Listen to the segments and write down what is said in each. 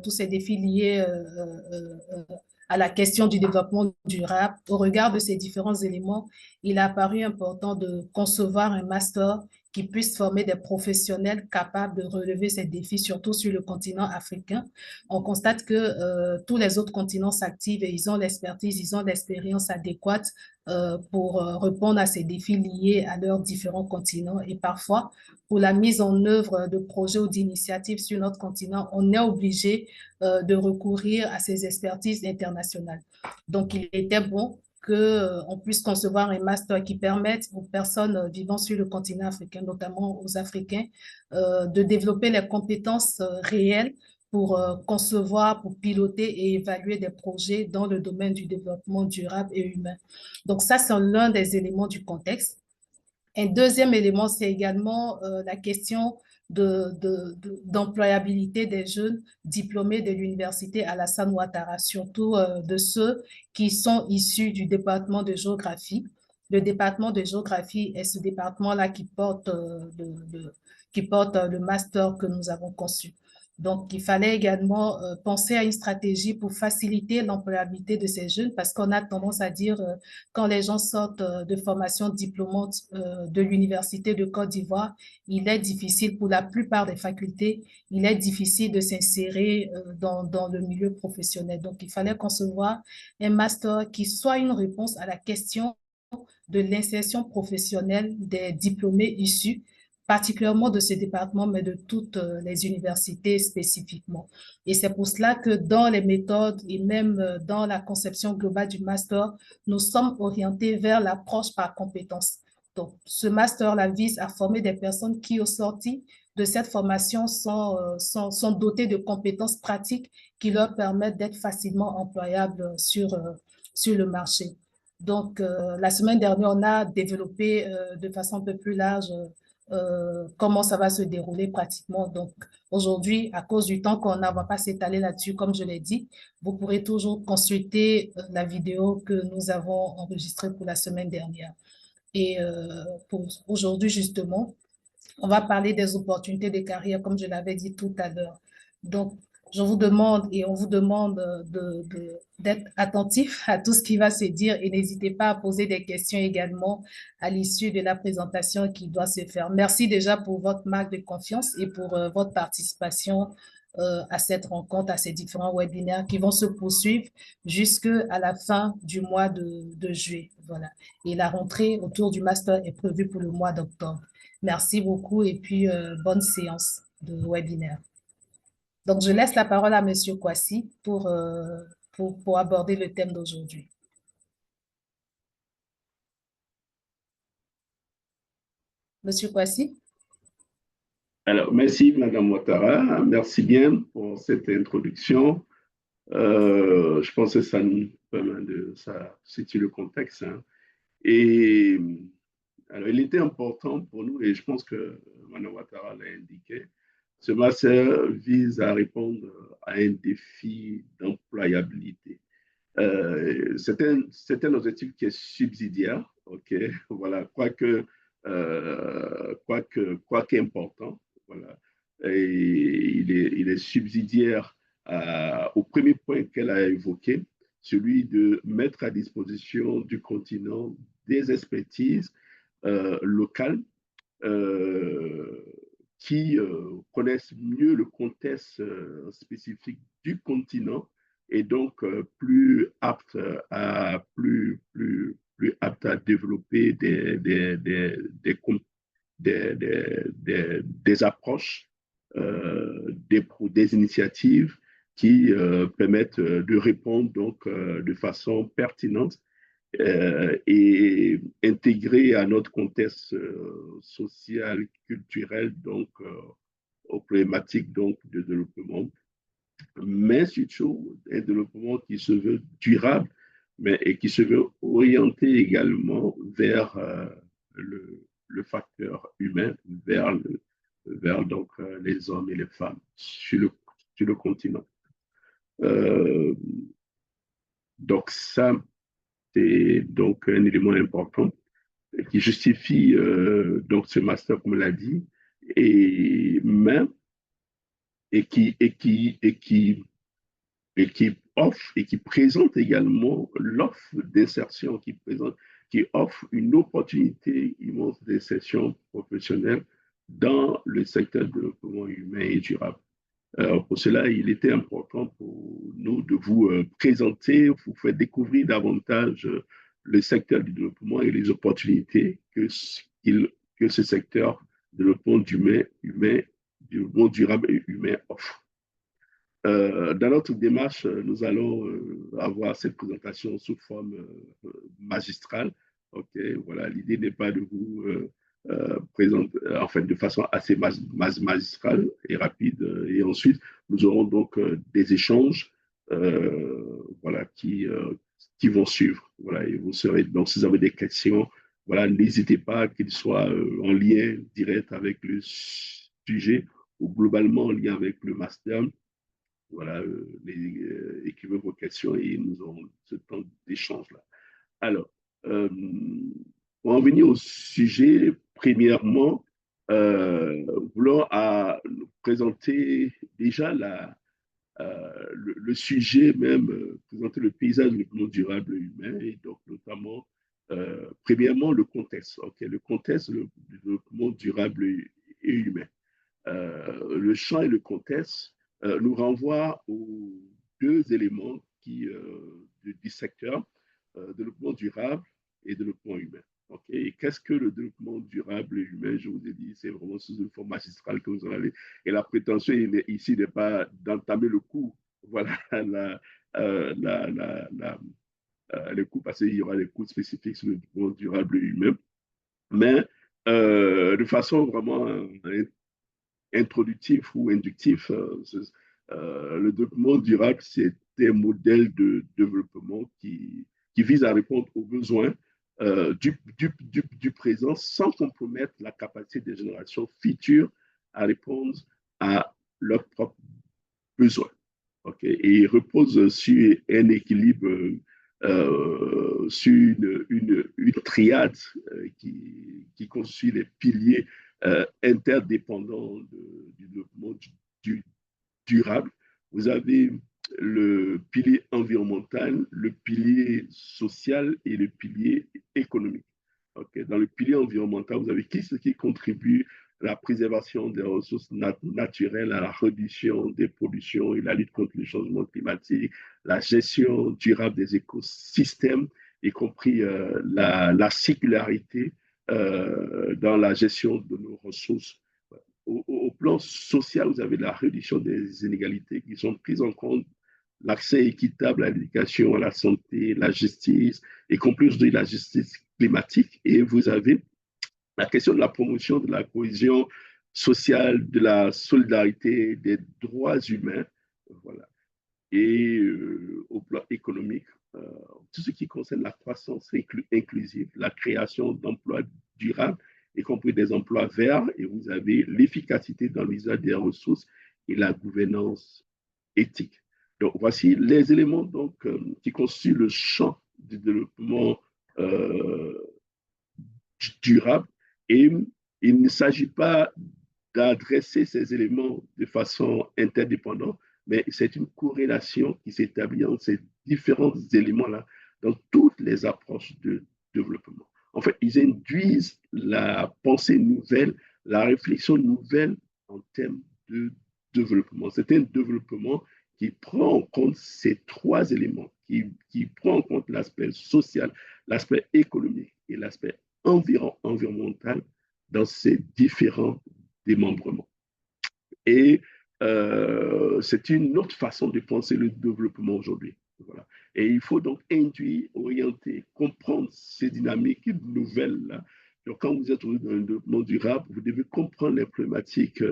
tous ces défis liés à la question du développement durable, au regard de ces différents éléments, il a paru important de concevoir un master qui puisse former des professionnels capables de relever ces défis, surtout sur le continent africain. On constate que tous les autres continents s'activent et ils ont l'expertise, ils ont l'expérience adéquate pour répondre à ces défis liés à leurs différents continents. Et parfois, pour la mise en œuvre de projets ou d'initiatives sur notre continent, on est obligé de recourir à ces expertises internationales. Donc, il était bon qu'on puisse concevoir un master qui permette aux personnes vivant sur le continent africain, notamment aux Africains, de développer les compétences réelles pour concevoir, pour piloter et évaluer des projets dans le domaine du développement durable et humain. Donc ça, c'est l'un des éléments du contexte. Un deuxième élément, c'est également la question d'employabilité des jeunes diplômés de l'université Alassane Ouattara, surtout de ceux qui sont issus du département de géographie. Le département de géographie est ce département-là qui porte le master que nous avons conçu. Donc, il fallait également penser à une stratégie pour faciliter l'employabilité de ces jeunes parce qu'on a tendance à dire quand les gens sortent de formation diplômante de l'Université de Côte d'Ivoire, il est difficile pour la plupart des facultés, il est difficile de s'insérer dans le milieu professionnel. Donc, il fallait concevoir un master qui soit une réponse à la question de l'insertion professionnelle des diplômés issus particulièrement de ce département, mais de toutes les universités spécifiquement. Et c'est pour cela que dans les méthodes et même dans la conception globale du master, nous sommes orientés vers l'approche par compétences. Donc, ce master-là vise à former des personnes qui, au sorti de cette formation, sont dotées de compétences pratiques qui leur permettent d'être facilement employables sur le marché. Donc, la semaine dernière, on a développé de façon un peu plus large comment ça va se dérouler pratiquement. Donc, aujourd'hui, à cause du temps qu'on n'a, on ne va pas s'étaler là-dessus, comme je l'ai dit. Vous pourrez toujours consulter la vidéo que nous avons enregistrée pour la semaine dernière. Et pour aujourd'hui, justement, on va parler des opportunités de carrière, comme je l'avais dit tout à l'heure. Donc, je vous demande et on vous demande d'être attentif à tout ce qui va se dire et n'hésitez pas à poser des questions également à l'issue de la présentation qui doit se faire. Merci déjà pour votre marque de confiance et pour votre participation à cette rencontre, à ces différents webinaires qui vont se poursuivre jusqu'à la fin du mois de juillet. Voilà. Et la rentrée autour du master est prévue pour le mois d'octobre. Merci beaucoup et puis bonne séance de webinaire. Donc, je laisse la parole à Monsieur Kwasi pour aborder le thème d'aujourd'hui. Monsieur Kwasi? Alors, merci, Madame Ouattara. Merci bien pour cette introduction. Je pense que ça nous permet ça situe le contexte. Hein. Et alors, il était important pour nous, et je pense que Madame Ouattara l'a indiqué, ce master vise à répondre à un défi d'employabilité. C'est un objectif qui est subsidiaire, ok, voilà, quoi qu'important, voilà, et il est subsidiaire au premier point qu'elle a évoqué, celui de mettre à disposition du continent des expertises locales euh, qui connaissent mieux le contexte spécifique du continent et donc plus apte à développer des approches, des initiatives qui permettent de répondre donc de façon pertinente et intégré à notre contexte social, culturel, donc aux problématiques donc, de développement, mais surtout un développement qui se veut durable, et qui se veut orienté également vers le facteur humain, vers donc, les hommes et les femmes sur le continent. Euh, donc ça, c'est donc un élément important qui justifie donc ce master, comme on l'a dit, et même et qui offre et qui présente également l'offre d'insertion, qui offre une opportunité immense d'insertion professionnelle dans le secteur du développement humain et durable. Pour cela, il était important pour nous de vous présenter, vous faire découvrir davantage le secteur du développement et les opportunités que ce secteur de développement développement durable et humain offre. Dans notre démarche, nous allons avoir cette présentation sous forme magistrale. Ok, voilà, l'idée n'est pas de vous présenter, en fait, de façon assez magistrale et rapide. Et ensuite, nous aurons donc des échanges, voilà, qui vont suivre. Voilà, et vous serez donc, si vous avez des questions, voilà, n'hésitez pas, qu'ils soient en lien direct avec le sujet ou globalement en lien avec le master. Voilà, écrivez vos questions et nous aurons ce temps d'échange-là. Alors, pour en venir au sujet, premièrement, voulons nous présenter déjà le sujet même, présenter le paysage du développement durable humain et donc notamment, premièrement, le contexte. Okay, le contexte du développement durable et humain. Le champ et le contexte nous renvoient aux deux éléments du secteur développement durable et développement humain. Okay. Et qu'est-ce que le développement durable et humain? Je vous ai dit, c'est vraiment sous une forme magistrale que vous en allez. Et la prétention ici n'est pas d'entamer le cours. Voilà le cours, parce qu'il y aura des cours spécifiques sur le développement durable et humain. Mais de façon vraiment introductif ou inductif, le développement durable, c'est un modèle de développement qui vise à répondre aux besoins du présent sans compromettre la capacité des générations futures à répondre à leurs propres besoins. Okay? Et il repose sur un équilibre, sur une triade qui constitue les piliers interdépendants du développement durable. Vous avez le pilier environnemental, le pilier social et le pilier économique. Okay. Dans le pilier environnemental, vous avez ce qui contribue à la préservation des ressources naturelles, à la réduction des pollutions et la lutte contre le changement climatique, la gestion durable des écosystèmes, y compris la circularité dans la gestion de nos ressources. Au plan social, vous avez la réduction des inégalités qui sont prises en compte, l'accès équitable à l'éducation, à la santé, la justice, y compris la justice climatique. Et vous avez la question de la promotion de la cohésion sociale, de la solidarité, des droits humains. Voilà. Et au plan économique, tout ce qui concerne la croissance inclusive, la création d'emplois durables, y compris des emplois verts, et vous avez l'efficacité dans l'usage des ressources et la gouvernance éthique. Donc, voici les éléments donc, qui constituent le champ du développement durable. Et il ne s'agit pas d'adresser ces éléments de façon interdépendante, mais c'est une corrélation qui s'établit entre ces différents éléments-là dans toutes les approches de développement. En fait, ils induisent la pensée nouvelle, la réflexion nouvelle en termes de développement. C'est un développement qui prend en compte ces trois éléments, qui prend en compte l'aspect social, l'aspect économique et l'aspect environnemental dans ces différents démembrements. Et c'est une autre façon de penser le développement aujourd'hui. Voilà. Et il faut donc induire, orienter, comprendre ces dynamiques nouvelles-là. Donc, quand vous êtes dans le développement durable, vous devez comprendre les problématiques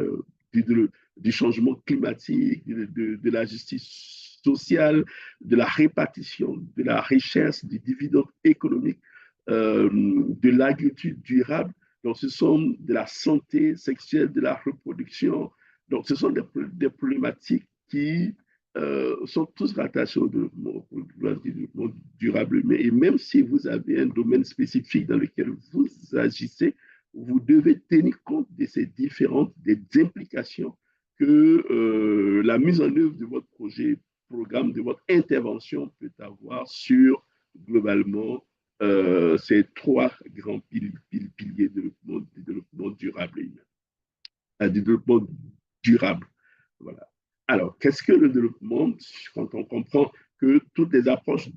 du changement climatique, de la justice sociale, de la répartition, de la richesse, du dividende économique, de l'agriculture durable. Donc, ce sont de la santé sexuelle, de la reproduction. Donc, ce sont des problématiques qui sont tous rattachés au développement durable. Et même si vous avez un domaine spécifique dans lequel vous agissez, vous devez tenir compte de ces différentes des implications que la mise en œuvre de votre projet, programme, de votre intervention peut avoir sur, globalement, ces trois grands piliers de développement durable et humain. Un développement durable. Voilà. Alors, qu'est-ce que le développement? Quand on comprend que toutes les approches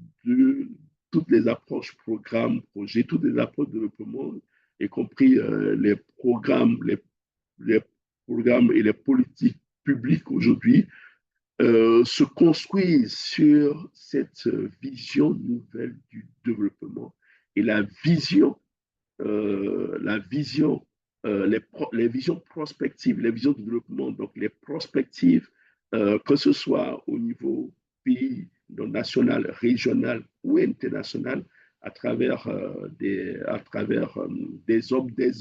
programmes, projets, toutes les approches de développement, y compris les programmes et les politiques publiques aujourd'hui, se construisent sur cette vision nouvelle du développement et la vision les visions prospectives, les visions de développement, donc les prospectives, que ce soit au niveau pays, national, régional ou international, des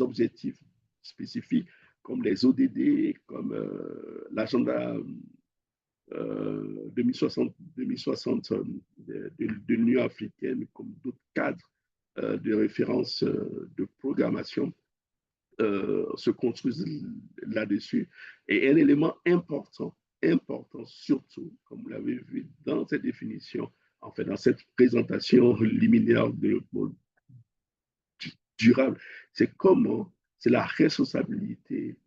objectifs spécifiques comme les ODD, comme l'agenda 2060 de l'Union africaine, comme d'autres cadres de référence de programmation se construisent là-dessus. Et un élément important surtout, comme vous l'avez vu dans cette définition, en fait, dans cette présentation liminaire de développement durable, c'est la responsabilité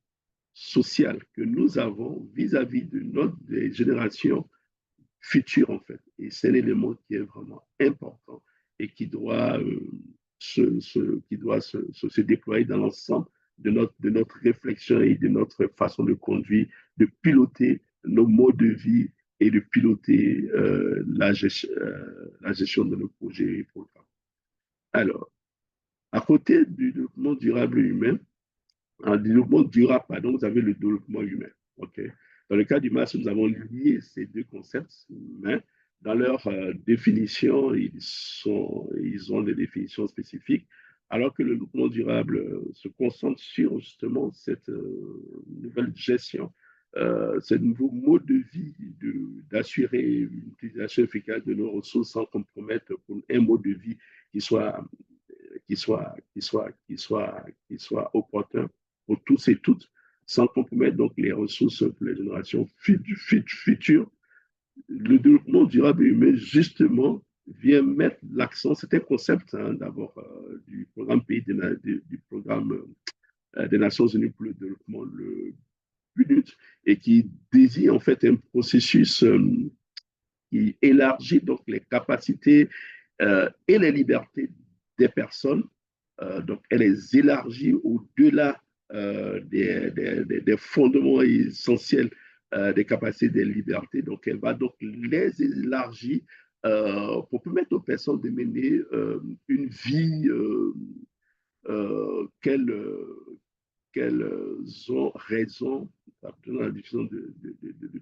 sociale que nous avons vis-à-vis de notre des générations futures, en fait. Et c'est l'élément qui est vraiment important et qui doit se déployer dans l'ensemble de notre réflexion et de notre façon de conduire, de piloter nos modes de vie et de piloter la gestion de nos projets et programmes. Alors, à côté du développement durable humain, en développement durable, pardon, vous avez le développement humain. Okay? Dans le cas du MAS, nous avons lié ces deux concepts, mais dans leur définition, ils ont des définitions spécifiques, alors que le développement durable se concentre sur justement cette nouvelle gestion, ce nouveau mode de vie d'assurer une utilisation efficace de nos ressources sans compromettre pour un mode de vie qui soit, opportun pour tous et toutes, sans compromettre donc les ressources pour les générations futures. Le développement durable et humain, justement, vient mettre l'accent, c'est un concept d'abord du programme du programme des Nations Unies pour le développement, le PNUD, et qui désigne en fait un processus qui élargit donc les capacités et les libertés des personnes. Donc, elle les élargit au-delà des fondements essentiels des capacités des libertés. Donc, elle va donc les élargir pour permettre aux personnes de mener une vie qu'elles ont raison, dans la diffusion de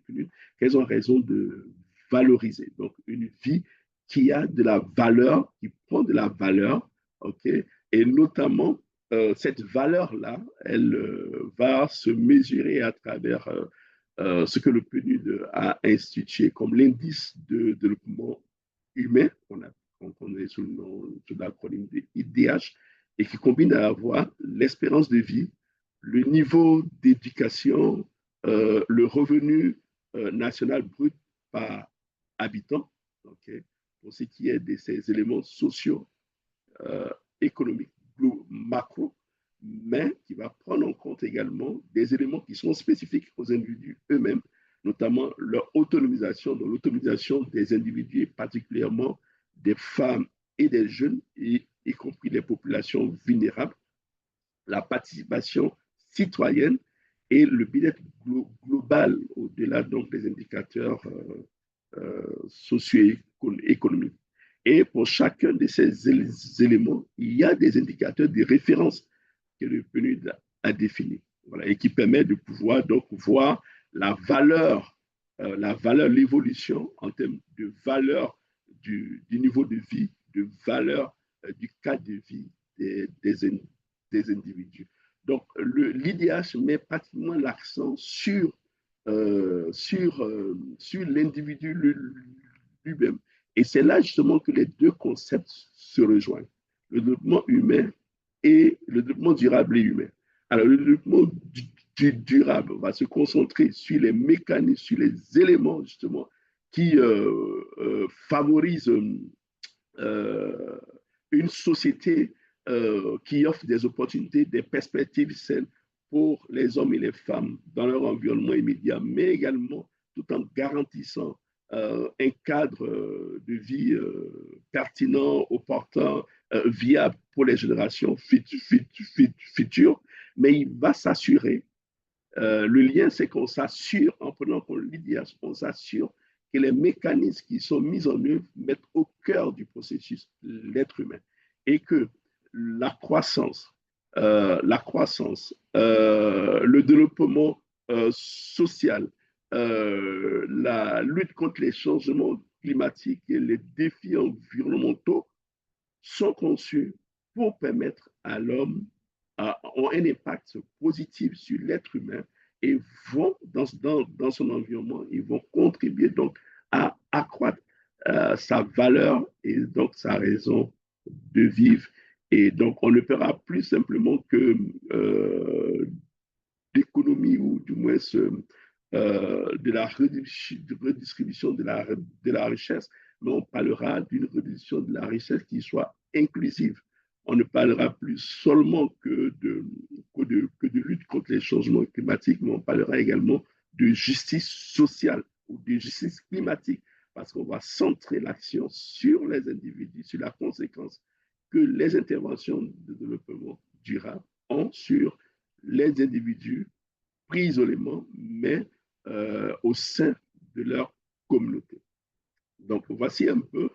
PNUD, qu'elles ont raison de valoriser. Donc, une vie qui a de la valeur, qui prend de la valeur, OK? Et notamment, cette valeur-là, elle va se mesurer à travers ce que le PNUD a institué comme l'indice de développement humain, qu'on connaît sous l'acronyme de IDH, et qui combine à avoir l'espérance de vie, le niveau d'éducation, le revenu national brut par habitant, okay, pour ce qui est de ces éléments sociaux, économiques, macro, mais qui va prendre en compte également des éléments qui sont spécifiques aux individus eux-mêmes, notamment leur autonomisation, donc l'autonomisation des individus, et particulièrement des femmes et des jeunes, y compris les populations vulnérables, la participation citoyenne et le bien-être global, au-delà donc des indicateurs socio-économiques. Et pour chacun de ces éléments, il y a des indicateurs de référence que le PNUD a définis, voilà, et qui permet de pouvoir donc voir la valeur, l'évolution en termes de valeur du niveau de vie, de valeur du cadre de vie des individus. Donc, l'IDH met pratiquement l'accent sur l'individu lui-même. Et c'est là justement que les deux concepts se rejoignent, le développement humain et le développement durable et humain. Alors, le développement durable va se concentrer sur les mécanismes, sur les éléments justement qui favorisent euh, une société qui offre des opportunités, des perspectives saines pour les hommes et les femmes dans leur environnement immédiat, mais également tout en garantissant un cadre de vie pertinent, opportun, viable pour les générations futures. Mais il va s'assurer, le lien, c'est qu'on s'assure, en prenant en compte l'IDH, on s'assure que les mécanismes qui sont mis en œuvre mettent au cœur du processus l'être humain et que la croissance, le développement social, la lutte contre les changements climatiques et les défis environnementaux sont conçus pour permettre à l'homme ont un impact positif sur l'être humain et vont dans son environnement, ils vont contribuer donc à accroître sa valeur et donc sa raison de vivre. Et donc, on ne paiera plus simplement que d'économie ou du moins de la redistribution de la richesse, mais on parlera d'une redistribution de la richesse qui soit inclusive. On ne parlera plus seulement que de lutte contre les changements climatiques, mais on parlera également de justice sociale ou de justice climatique, parce qu'on va centrer l'action sur les individus, sur la conséquence que les interventions de développement durable ont sur les individus pris isolément, mais au sein de leur communauté. Donc, voici un peu.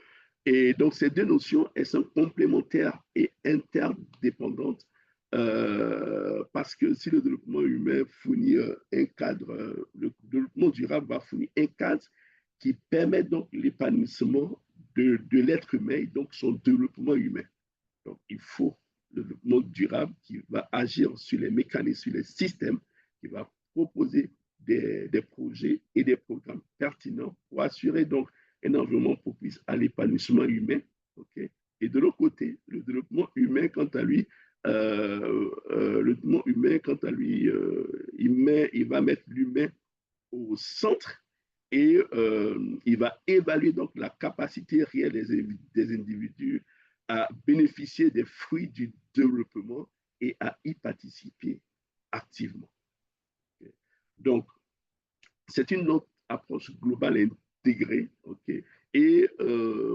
Et donc, ces deux notions, elles sont complémentaires et interdépendantes parce que si le développement humain fournit un cadre, le développement durable va fournir un cadre qui permet donc l'épanouissement de l'être humain et donc son développement humain. Donc, il faut le développement durable qui va agir sur les mécanismes, sur les systèmes, qui va proposer des projets et des programmes pertinents pour assurer donc un environnement propice à l'épanouissement humain. Okay? Et de l'autre côté, le développement humain, quant à lui, il va mettre l'humain au centre et il va évaluer donc la capacité réelle des individus à bénéficier des fruits du développement et à y participer activement. Okay? Donc, c'est une autre approche globale intégrée, okay? Et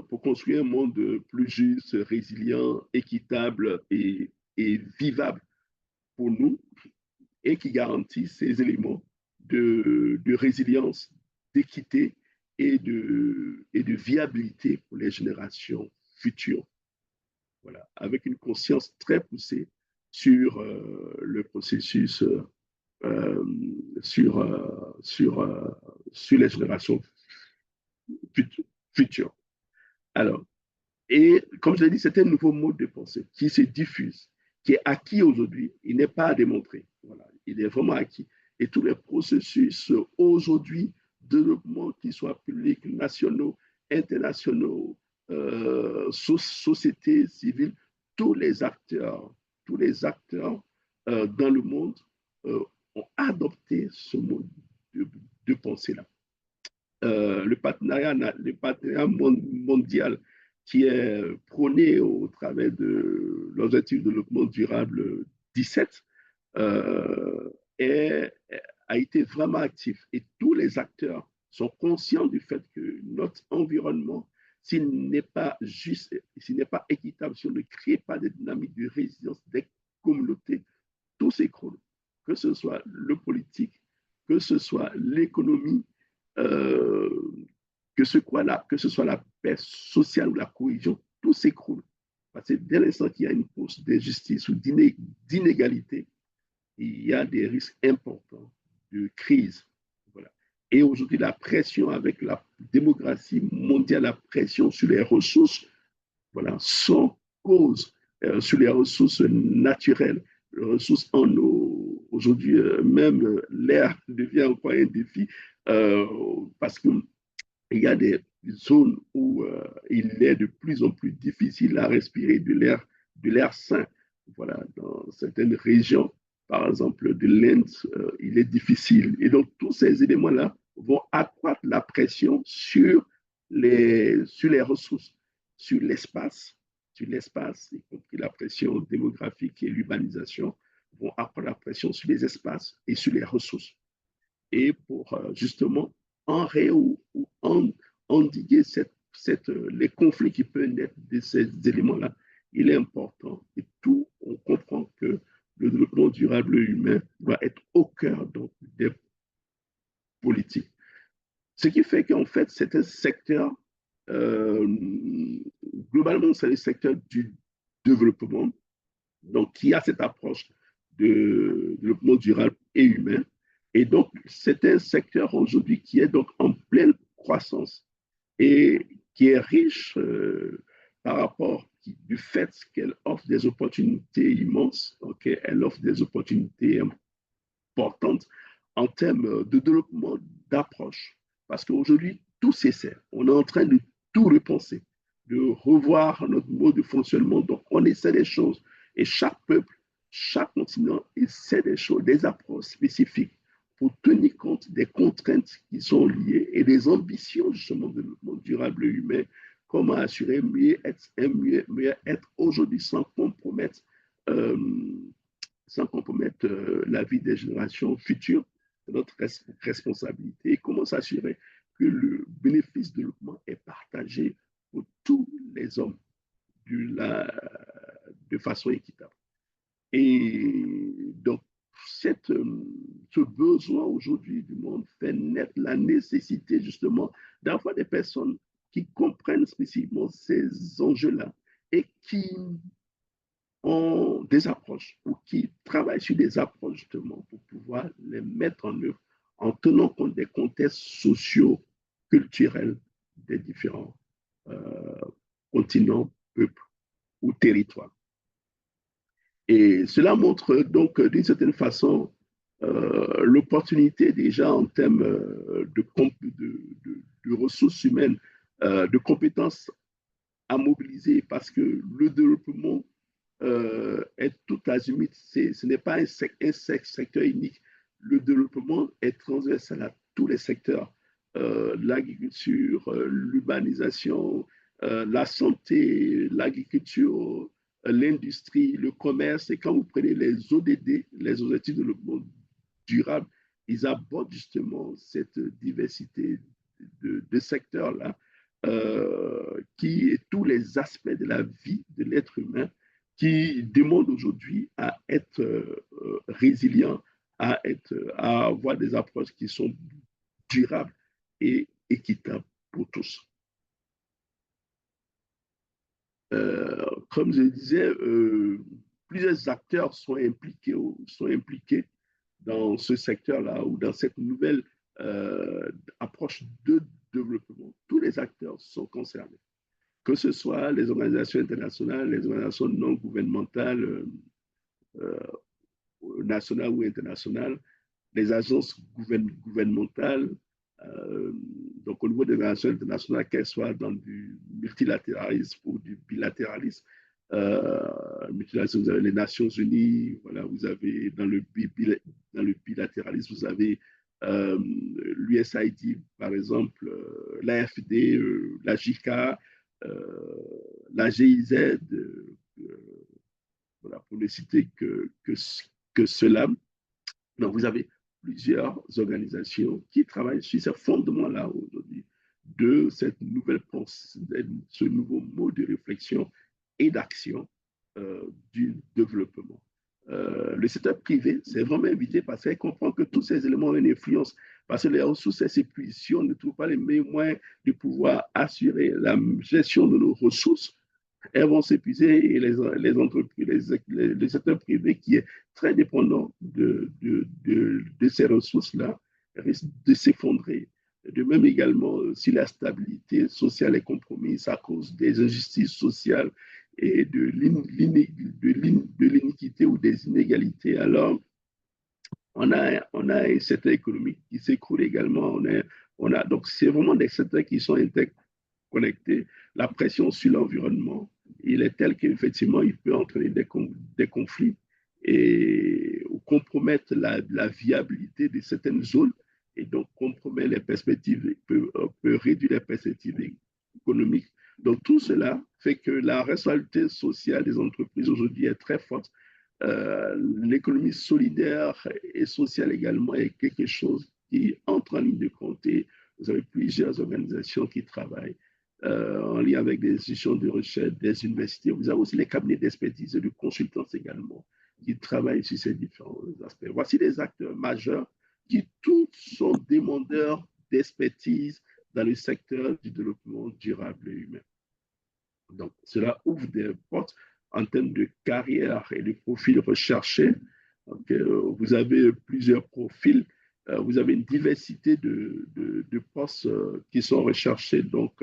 pour construire un monde plus juste, résilient, équitable et vivable pour nous, et qui garantit ces éléments de résilience, d'équité et de viabilité pour les générations futures. Voilà, avec une conscience très poussée sur le processus, sur les générations futures. Alors, et comme je l'ai dit, c'est un nouveau mode de pensée qui se diffuse, qui est acquis aujourd'hui. Il n'est pas à démontrer. Voilà, il est vraiment acquis. Et tous les processus aujourd'hui de développement, qu'ils soient publics, nationaux, internationaux, sociétés civiles, tous les acteurs dans le monde ont adopté ce mode de pensée-là. Le partenariat mondial qui est prôné au travers de l'objectif de développement durable 17 est, a été vraiment actif et tous les acteurs sont conscients du fait que notre environnement, s'il n'est pas juste, s'il n'est pas équitable, si on ne crée pas des dynamiques de résilience des communautés, tout s'écroule, que ce soit le politique, que ce soit l'économie, euh, que ce soit la paix sociale ou la cohésion, tout s'écroule. Parce que dès l'instant qu'il y a une cause d'injustice ou d'inégalité, il y a des risques importants de crise. Voilà. Et aujourd'hui, la pression avec la démographie mondiale, la pression sur les ressources, voilà, sans cause, sur les ressources naturelles, les ressources en eau. Aujourd'hui, même l'air devient encore un défi parce qu'il y a des zones où il est de plus en plus difficile à respirer de l'air sain. Voilà, dans certaines régions. par exemple, de l'Inde, il est difficile. Et donc, tous ces éléments-là vont accroître la pression sur les ressources, sur l'espace, y compris la pression démographique et l'urbanisation, vont accroître la pression sur les espaces et sur les ressources. Et pour justement enrayer ou endiguer les conflits qui peuvent naître de ces éléments-là, il est important et tout, on comprend que le développement durable humain doit être au cœur donc, des politiques. Ce qui fait qu'en fait, c'est un secteur, euh, globalement, c'est le secteur du développement, donc qui a cette approche de développement durable et humain. Et donc, c'est un secteur aujourd'hui qui est donc en pleine croissance et qui est riche par rapport du fait qu'elle offre des opportunités immenses, okay? Elle offre des opportunités importante en termes de développement d'approche. Parce qu'aujourd'hui, tout s'essaie. On est en train de tout repenser, de revoir notre mode de fonctionnement. Donc, on essaie des choses. Et chaque peuple, chaque continent essaie des choses, des approches spécifiques pour tenir compte des contraintes qui sont liées et des ambitions, justement, de développement durable humain. Comment assurer mieux être aujourd'hui euh, sans compromettre la vie des générations futures. C'est notre responsabilité. Et comment s'assurer que le bénéfice de développement est partagé pour tous les hommes de façon équitable. Et donc, ce besoin aujourd'hui du monde fait naître la nécessité justement d'avoir des personnes qui comprennent spécifiquement ces enjeux-là et qui ont des approches ou qui travaillent sur des approches justement pour pouvoir les mettre en œuvre en tenant compte des contextes sociaux, culturels des différents euh, continents, peuples ou territoires. Et cela montre donc d'une certaine façon l'opportunité déjà en termes de ressources humaines, de compétences à mobiliser parce que le développement est tout azimut. Ce n'est pas un secteur unique. Le développement est transversal à tous les secteurs. L'agriculture, l'urbanisation, la santé, l'agriculture, l'industrie, le commerce. Et quand vous prenez les ODD, les objectifs de développement durable, ils abordent justement cette diversité de secteurs-là qui est tous les aspects de la vie de l'être humain qui demande aujourd'hui à être résilient, à avoir des approches qui sont durables et équitables pour tous. Comme je disais, plusieurs acteurs sont impliqués dans ce secteur-là ou dans cette nouvelle approche de développement. Tous les acteurs sont concernés, que ce soit les organisations internationales, les organisations non gouvernementales, euh, nationales ou internationales, les agences gouvernementales, euh, donc au niveau des relations internationales, qu'elles soient dans du multilatéralisme ou du bilatéralisme. Vous avez les Nations Unies, voilà, vous avez dans le bilatéralisme, vous avez l'USAID, par exemple, l'AFD, la JICA, la GIZ, voilà, pour ne citer que cela. Donc, vous avez plusieurs organisations qui travaillent sur ces fondements-là aujourd'hui de cette nouvelle pensée, de ce nouveau mode de réflexion et d'action du développement. Le secteur privé, c'est vraiment invité parce qu'il comprend que tous ces éléments ont une influence. Parce que les ressources s'épuisent. Si on ne trouve pas les meilleurs moyens de pouvoir assurer la gestion de nos ressources, elles vont s'épuiser et les entreprises, le secteur privé qui est très dépendant de ces ressources-là risque de s'effondrer. De même également, si la stabilité sociale est compromise à cause des injustices sociales et de l'iniquité ou des inégalités, alors on a un secteur économique qui s'écroule également. Donc, c'est vraiment des secteurs qui sont interconnectés. La pression sur l'environnement, il est tel qu'effectivement, il peut entraîner des conflits et compromettent la viabilité de certaines zones et donc compromet les perspectives, peut réduire les perspectives économiques. Donc tout cela fait que la responsabilité sociale des entreprises aujourd'hui est très forte. L'économie solidaire et sociale également est quelque chose qui entre en ligne de compte et vous avez plusieurs organisations qui travaillent en lien avec des institutions de recherche, des universités. Vous avez aussi les cabinets d'expertise et de consultance également qui travaillent sur ces différents aspects. Voici des acteurs majeurs qui tous sont demandeurs d'expertise dans le secteur du développement durable et humain. Donc, cela ouvre des portes en termes de carrière et de profils recherchés. Donc, vous avez plusieurs profils, vous avez une diversité de postes qui sont recherchés. Donc,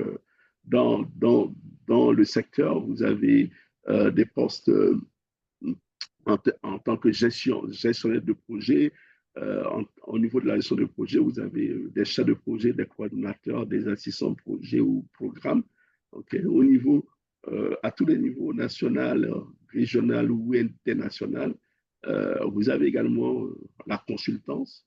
dans le secteur, vous avez des postes en tant que gestionnaire de projet. Au niveau de la gestion de projet, vous avez des chefs de projet, des coordinateurs, des assistants de projet ou programmes. Okay. Au niveau, à tous les niveaux, national, régional ou international, vous avez également la consultance.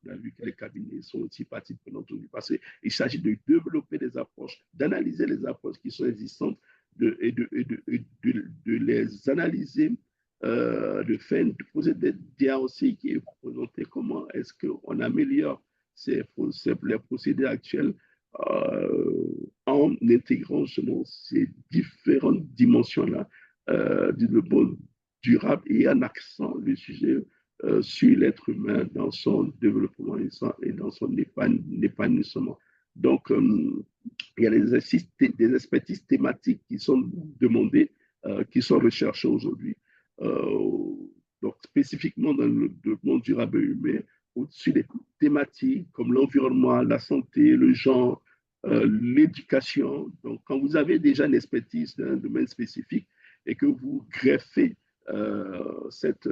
On a vu que les cabinets sont aussi partie prenante parce qu'il s'agit de développer des approches, d'analyser les approches qui sont existantes et de les analyser, de poser des diagnostics et présenter comment est-ce qu'on améliore les procédés actuels en intégrant justement ces différentes dimensions-là du développement durable et en accent le sujet sur l'être humain dans son développement et dans son épanouissement. Donc, il y a des expertises thématiques qui sont demandées, qui sont recherchées aujourd'hui. Donc, spécifiquement dans le développement durable humain, au-dessus des thématiques comme l'environnement, la santé, le genre, l'éducation. Donc, quand vous avez déjà une expertise dans un domaine spécifique et que vous greffez cette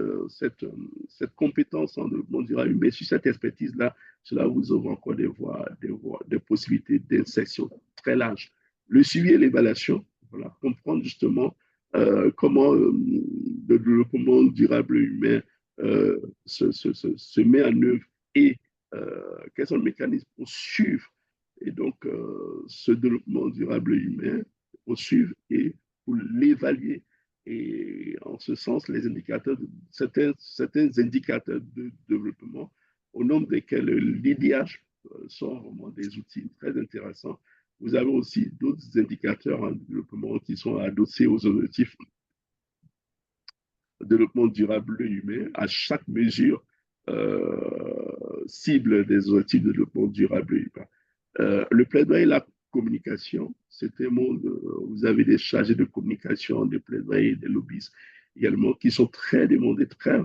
compétence en développement durable humain sur cette expertise-là, cela vous ouvre encore des possibilités d'insertion très larges. Le suivi et l'évaluation, voilà, comprendre justement comment le développement durable humain se met en œuvre et quels sont les mécanismes pour suivre et donc ce développement durable humain, pour suivre et pour l'évaluer. Et en ce sens, les indicateurs, certains indicateurs de développement, au nombre desquels l'IDH sont vraiment des outils très intéressants. Vous avez aussi d'autres indicateurs en développement qui sont adossés aux objectifs de développement durable humain. À chaque mesure cible des objectifs de développement durable humain. Le plaidoyer et la communication, c'est un monde, vous avez des chargés de communication, des plaidoyers, des lobbyistes également, qui sont très demandés, très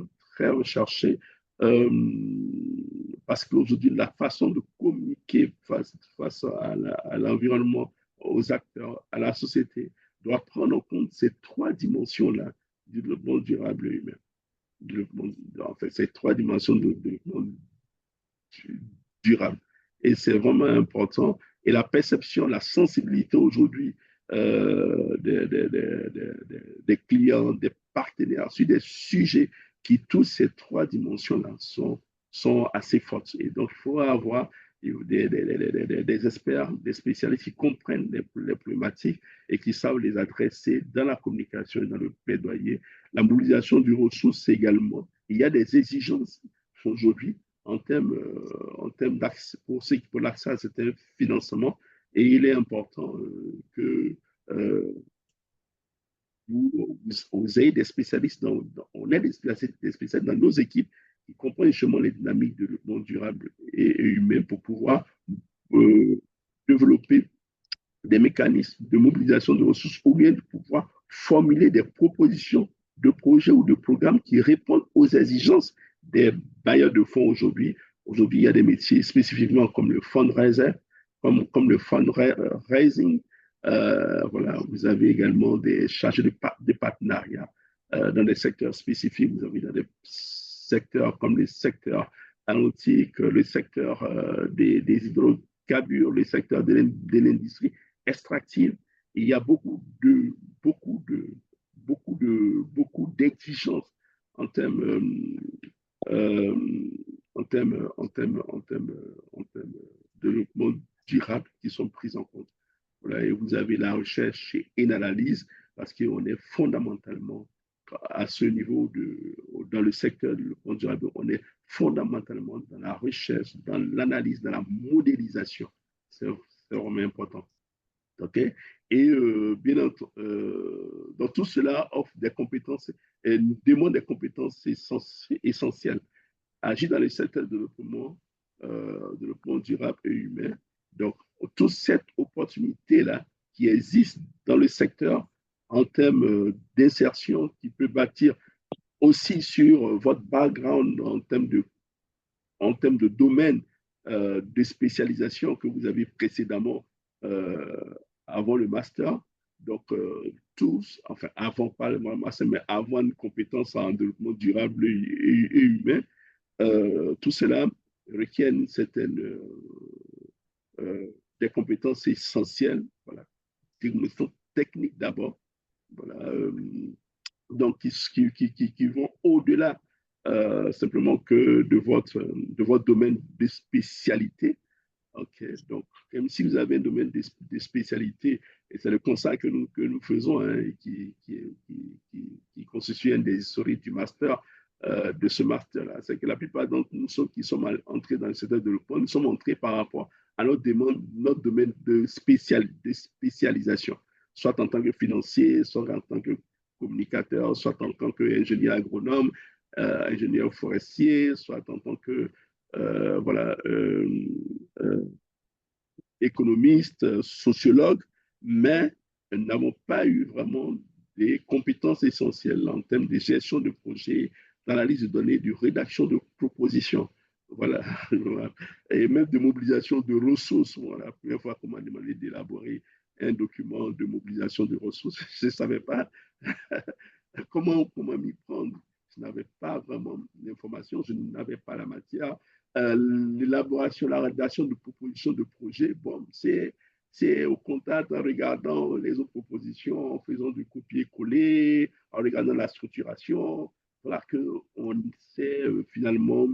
recherchés, parce qu'aujourd'hui, la façon de communiquer face à l'environnement, aux acteurs, à la société, doit prendre en compte ces trois dimensions-là du développement durable humain. En fait, ces trois dimensions de développement durable. Et c'est vraiment important. Et la perception, la sensibilité aujourd'hui des clients, des partenaires sur des sujets qui touchent ces trois dimensions-là sont assez fortes. Et donc, il faut avoir des experts, des spécialistes qui comprennent les problématiques et qui savent les adresser dans la communication et dans le plaidoyer. La mobilisation du ressources également. Il y a des exigences aujourd'hui en termes d'accès, pour l'accès à certains financements. Et il est important que vous ayez des spécialistes, on ait des spécialistes dans nos équipes qui comprennent justement les dynamiques de développement durable et humain pour pouvoir développer des mécanismes de mobilisation de ressources ou bien de pouvoir formuler des propositions de projets ou de programmes qui répondent aux exigences des bailleurs de fonds aujourd'hui. Aujourd'hui, il y a des métiers spécifiquement comme le fundraiser, comme le fundraising. Voilà, vous avez également des chargés de partenariat dans des secteurs spécifiques. Vous avez dans des secteurs comme le secteur aéronautique, le secteur des hydrocarbures, le secteur de l'industrie extractive. Il y a beaucoup d'exigences en termes euh, en termes de développement durable qui sont prises en compte. Voilà, et vous avez la recherche et l'analyse parce qu'on est fondamentalement à ce niveau dans le secteur du développement durable, on est fondamentalement dans la recherche, dans l'analyse, dans la modélisation. C'est vraiment important. Okay? Et bien entendu, dans tout cela, offre des compétences, et demande des compétences essentielles. Agir dans les secteurs de développement durable et humain. Donc, toute cette opportunité-là qui existe dans le secteur en termes d'insertion, qui peut bâtir aussi sur votre background en termes de domaine de spécialisation que vous avez précédemment euh, avant le master. Donc, tous, enfin, avant pas le master, mais avant une compétence en développement durable et humain, tout cela requiert une certaine, des compétences essentielles, voilà, des compétences techniques d'abord, voilà, donc qui vont au-delà simplement que de votre domaine de spécialité. OK, donc même si vous avez un domaine de spécialité, et c'est le constat que nous faisons, hein, et qui constitue un des historiques du master, de ce master-là, c'est que la plupart d'entre nous qui sommes entrés dans le secteur de développement, nous sommes entrés par rapport à notre domaine de spécialisation, soit en tant que financier, soit en tant que communicateur, soit en tant qu'ingénieur agronome, ingénieur forestier, soit en tant que voilà, euh, économistes, sociologues, mais nous n'avons pas eu vraiment des compétences essentielles en termes de gestion de projets, d'analyse de données, de rédaction de propositions. Voilà. Et même de mobilisation de ressources. Voilà. La première fois qu'on m'a demandé d'élaborer un document de mobilisation de ressources, je ne savais pas comment m'y prendre. Je n'avais pas vraiment l'information, je n'avais pas la matière. L'élaboration, la rédaction de propositions de projets, bon, c'est au contact en regardant les autres propositions, en faisant du copier-coller, en regardant la structuration, voilà qu'on sait finalement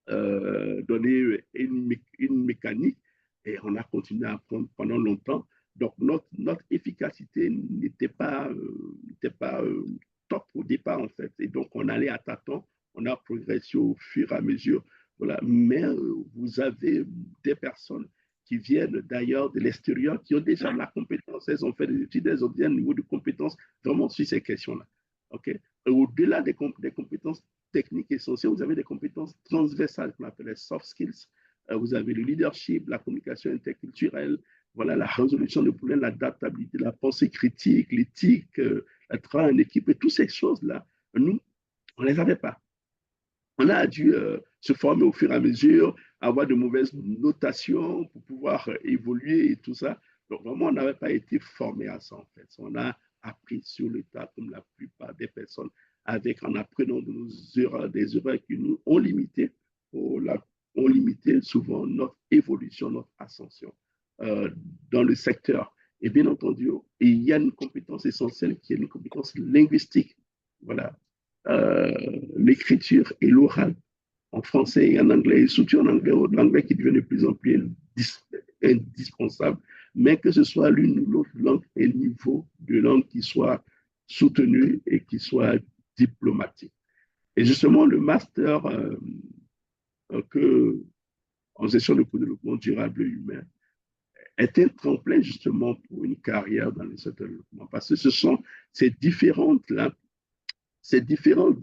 donner une mécanique et on a continué à apprendre pendant longtemps. Donc, notre efficacité n'était pas top au départ, en fait. Et donc, on allait à tâtons, on a progressé au fur et à mesure. Voilà. Mais vous avez des personnes qui viennent d'ailleurs de l'extérieur, qui ont déjà la compétence, elles ont fait des études, elles ont bien un niveau de compétence vraiment sur ces questions-là. Okay? Au-delà des compétences techniques essentielles, vous avez des compétences transversales qu'on appelle les soft skills. Vous avez le leadership, la communication interculturelle, voilà, la résolution de problèmes, l'adaptabilité, la pensée critique, l'éthique, le travail en équipe, et toutes ces choses-là, nous, on ne les avait pas. On a dû se former au fur et à mesure, avoir de mauvaises notations pour pouvoir évoluer et tout ça. Donc, vraiment, on n'avait pas été formé à ça, en fait. On a appris sur le tas, comme la plupart des personnes, en apprenant de nos erreurs, des erreurs qui nous ont limité, ont limité souvent notre évolution, notre ascension euh, dans le secteur. Et bien entendu, il y a une compétence essentielle qui est une compétence linguistique. Voilà, l'écriture et l'oral en français et en anglais, et surtout en anglais, l'anglais qui devient de plus en plus indispensable, mais que ce soit l'une ou l'autre langue et le niveau de langue qui soit soutenu et qui soit diplomatique. Et justement, le master en gestion de développement durable et humain est un tremplin justement pour une carrière dans le secteur du développement, parce que ce sont ces différents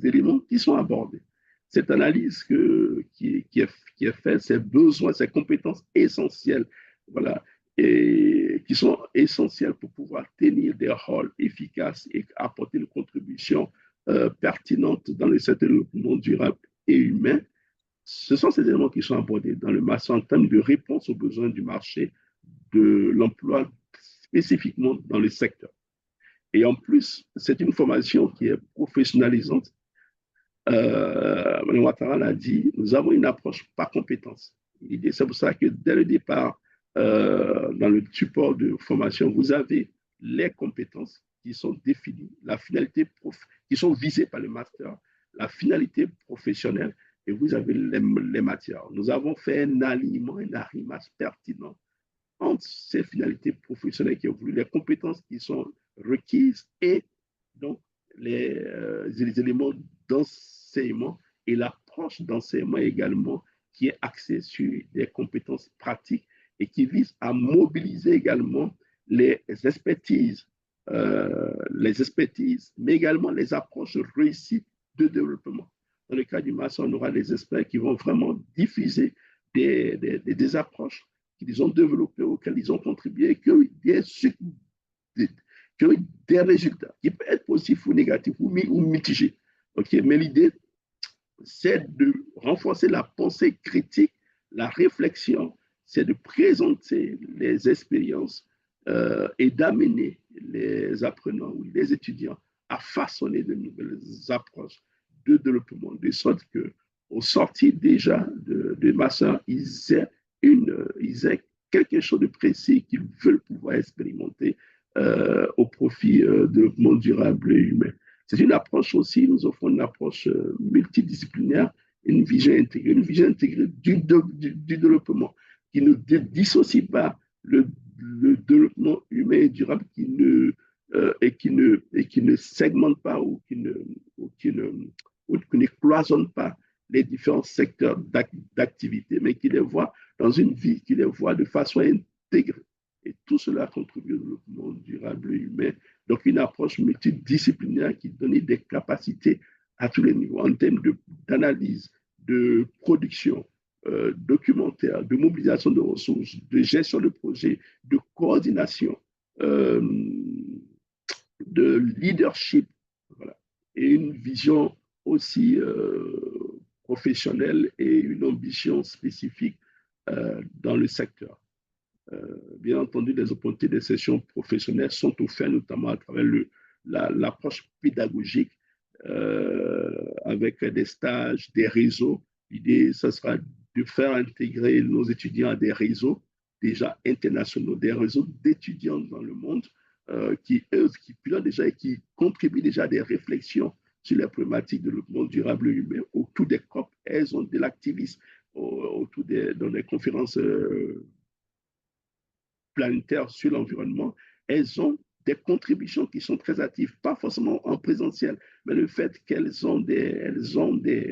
éléments qui sont abordés. Cette analyse qui est faite, ces besoins, ces compétences essentielles, voilà, et qui sont essentielles pour pouvoir tenir des rôles efficaces et apporter une contribution pertinente dans le secteur du développement durable et humain. Ce sont ces éléments qui sont abordés dans le master en termes de réponse aux besoins du marché de l'emploi spécifiquement dans le secteur. Et en plus, c'est une formation qui est professionnalisante. Mme Ouattara l'a dit, nous avons une approche par compétence. C'est pour ça que dès le départ, dans le support de formation, vous avez les compétences qui sont définies, la finalité qui sont visées par le master, la finalité professionnelle et vous avez les matières. Nous avons fait un alignement, un arrimage pertinent entre ces finalités professionnelles qui ont voulu, les compétences qui sont requises et donc les éléments d'enseignement et l'approche d'enseignement également qui est axée sur des compétences pratiques et qui vise à mobiliser également les expertises, mais également les approches réussies de développement. Dans le cas du master, on aura des experts qui vont vraiment diffuser des approches qu'ils ont développées, auxquelles ils ont contribué, qui ont eu des résultats qui peuvent être positifs ou négatifs ou mitigés. Okay? Mais l'idée, c'est de renforcer la pensée critique, la réflexion, c'est de présenter les expériences et d'amener les apprenants ou les étudiants à façonner de nouvelles approches de développement, de sorte qu'au sortir déjà de master, ils aient quelque chose de précis qu'ils veulent pouvoir expérimenter au profit de développement durable et humain. C'est une approche aussi, nous offrons une approche multidisciplinaire, une vision intégrée du développement qui ne dissocie pas le développement humain et durable et qui ne segmente pas ou qui ne cloisonne pas les différents secteurs d'activité, mais qui les voit dans une vie, qui les voit de façon intégrée. Et tout cela contribue au développement durable et humain. Donc, une approche multidisciplinaire qui donne des capacités à tous les niveaux en termes d'analyse, de production, documentaire, de mobilisation de ressources, de gestion de projets, de coordination, de leadership, voilà. Et une vision aussi professionnelle et une ambition spécifique dans le secteur. Bien entendu, les opportunités de sessions professionnelles sont offertes notamment à travers l'approche pédagogique avec des stages, des réseaux. L'idée, ce sera de faire intégrer nos étudiants à des réseaux déjà internationaux, des réseaux d'étudiants dans le monde qui pilotent déjà et qui contribuent déjà à des réflexions sur les problématiques de développement durable humain autour des COP. Elles ont de l'activisme dans des conférences planétaires sur l'environnement, elles ont des contributions qui sont très actives, pas forcément en présentiel, mais le fait qu'elles ont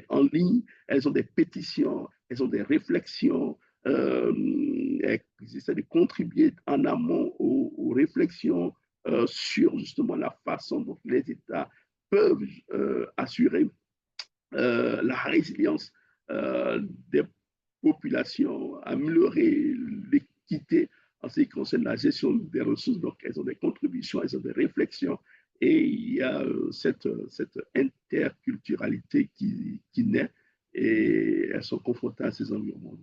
en ligne, elles ont des pétitions, elles ont des réflexions, elles essaient de contribuer en amont aux réflexions sur justement la façon dont les États peuvent assurer la résilience des populations, améliorer l'équité en ce qui concerne la gestion des ressources. Donc, elles ont des contributions, elles ont des réflexions et il y a cette interculturalité qui naît et elles sont confrontées à ces environnements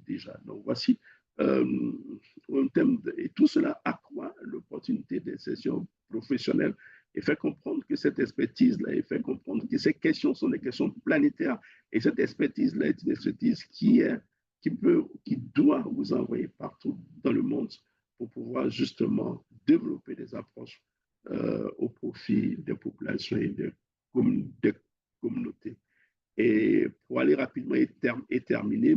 déjà. Donc, voici et tout cela accroît l'opportunité des sessions professionnelles et fait comprendre que cette expertise-là, et fait comprendre que ces questions sont des questions planétaires et cette expertise-là est une expertise qui doit vous envoyer partout dans le monde pour pouvoir justement développer des approches au profit des populations et des communautés. Et pour aller rapidement et terminer,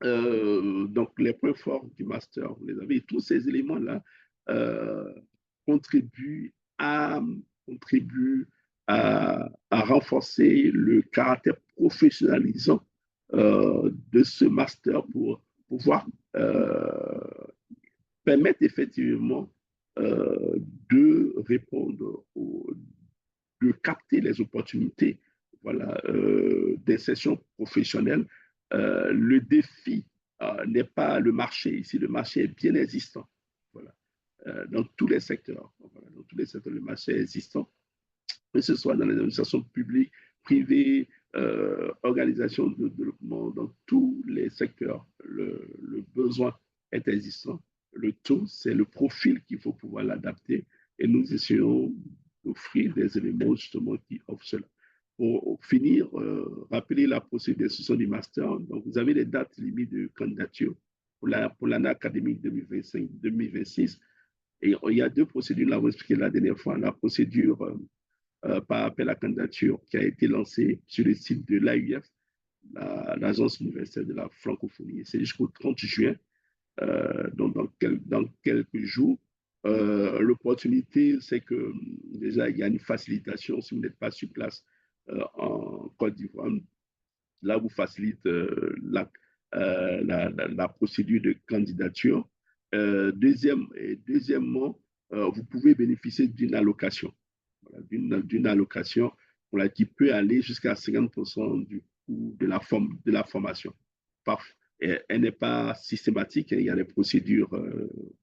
donc les points forts du master, vous les avez, tous ces éléments-là euh, contribuent à, contribuent à renforcer le caractère professionnalisant de ce master pour pouvoir permettre effectivement de répondre, de capter les opportunités voilà, d'insertion professionnelle. Le défi n'est pas le marché. Ici, le marché est bien existant. Voilà. Dans tous les secteurs. Voilà, dans tous les secteurs, le marché est existant. Que ce soit dans les administrations publiques, privées, organisations de développement, dans tous les secteurs, le besoin est existant. Le tout, c'est le profil qu'il faut pouvoir l'adapter et nous essayons d'offrir des éléments justement qui offrent cela. Pour finir, rappeler la procédure d'instruction du master. Donc, vous avez les dates limites de candidature pour l'année académique 2025-2026. Et il y a deux procédures, là, vous expliqué la dernière fois. La procédure par appel à candidature qui a été lancé sur le site de l'AUF, l'Agence universitaire de la francophonie. C'est jusqu'au 30 juin, donc dans quelques jours. L'opportunité, c'est que déjà, il y a une facilitation si vous n'êtes pas sur place en Côte d'Ivoire. Là, vous facilite la procédure de candidature. Deuxièmement, vous pouvez bénéficier d'une allocation. Voilà, d'une allocation voilà, qui peut aller jusqu'à 50% du coût de la formation. Elle n'est pas systématique, il y a des procédures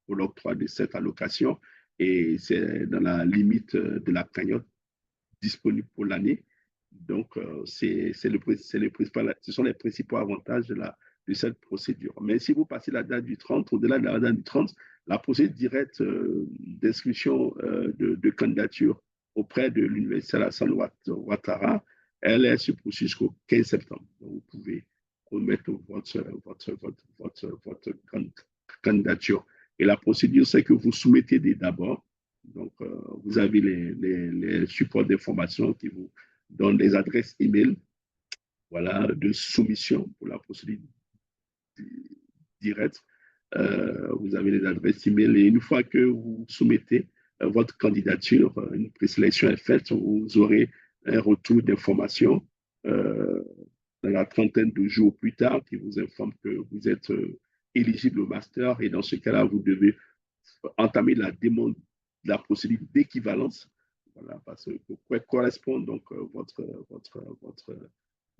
pour l'octroi de cette allocation et c'est dans la limite de la cagnotte disponible pour l'année. Donc, ce sont les principaux avantages de cette procédure. Mais si vous passez la date du 30, au-delà de la date du 30, la procédure directe d'inscription de candidature auprès de l'Université Alassane Ouattara, elle se poursuit jusqu'au 15 septembre. Donc, vous pouvez remettre votre candidature. Et la procédure, c'est que vous soumettez d'abord. Donc, vous avez les supports d'information qui vous donnent des adresses email voilà, de soumission pour la procédure directe. Vous avez les adresses email et une fois que vous soumettez votre candidature, une présélection est faite, vous aurez un retour d'information dans la trentaine de jours plus tard qui vous informe que vous êtes éligible au master et dans ce cas-là, vous devez entamer la demande de la procédure d'équivalence. Voilà, parce que pour correspondre donc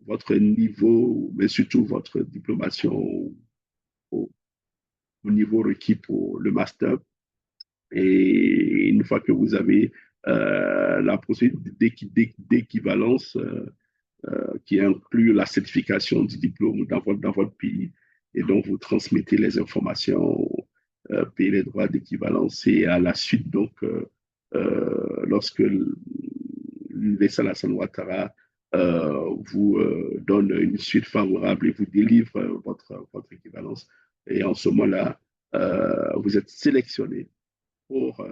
votre niveau, mais surtout votre diplomation au, au niveau requis pour le master. Et une fois que vous avez la procédure d'équivalence qui inclut la certification du diplôme dans votre pays, et donc vous transmettez les informations, payez les droits d'équivalence, et à la suite, donc, lorsque l'Université Alassane Ouattara vous donne une suite favorable et vous délivre votre équivalence, et en ce moment-là, vous êtes sélectionné pour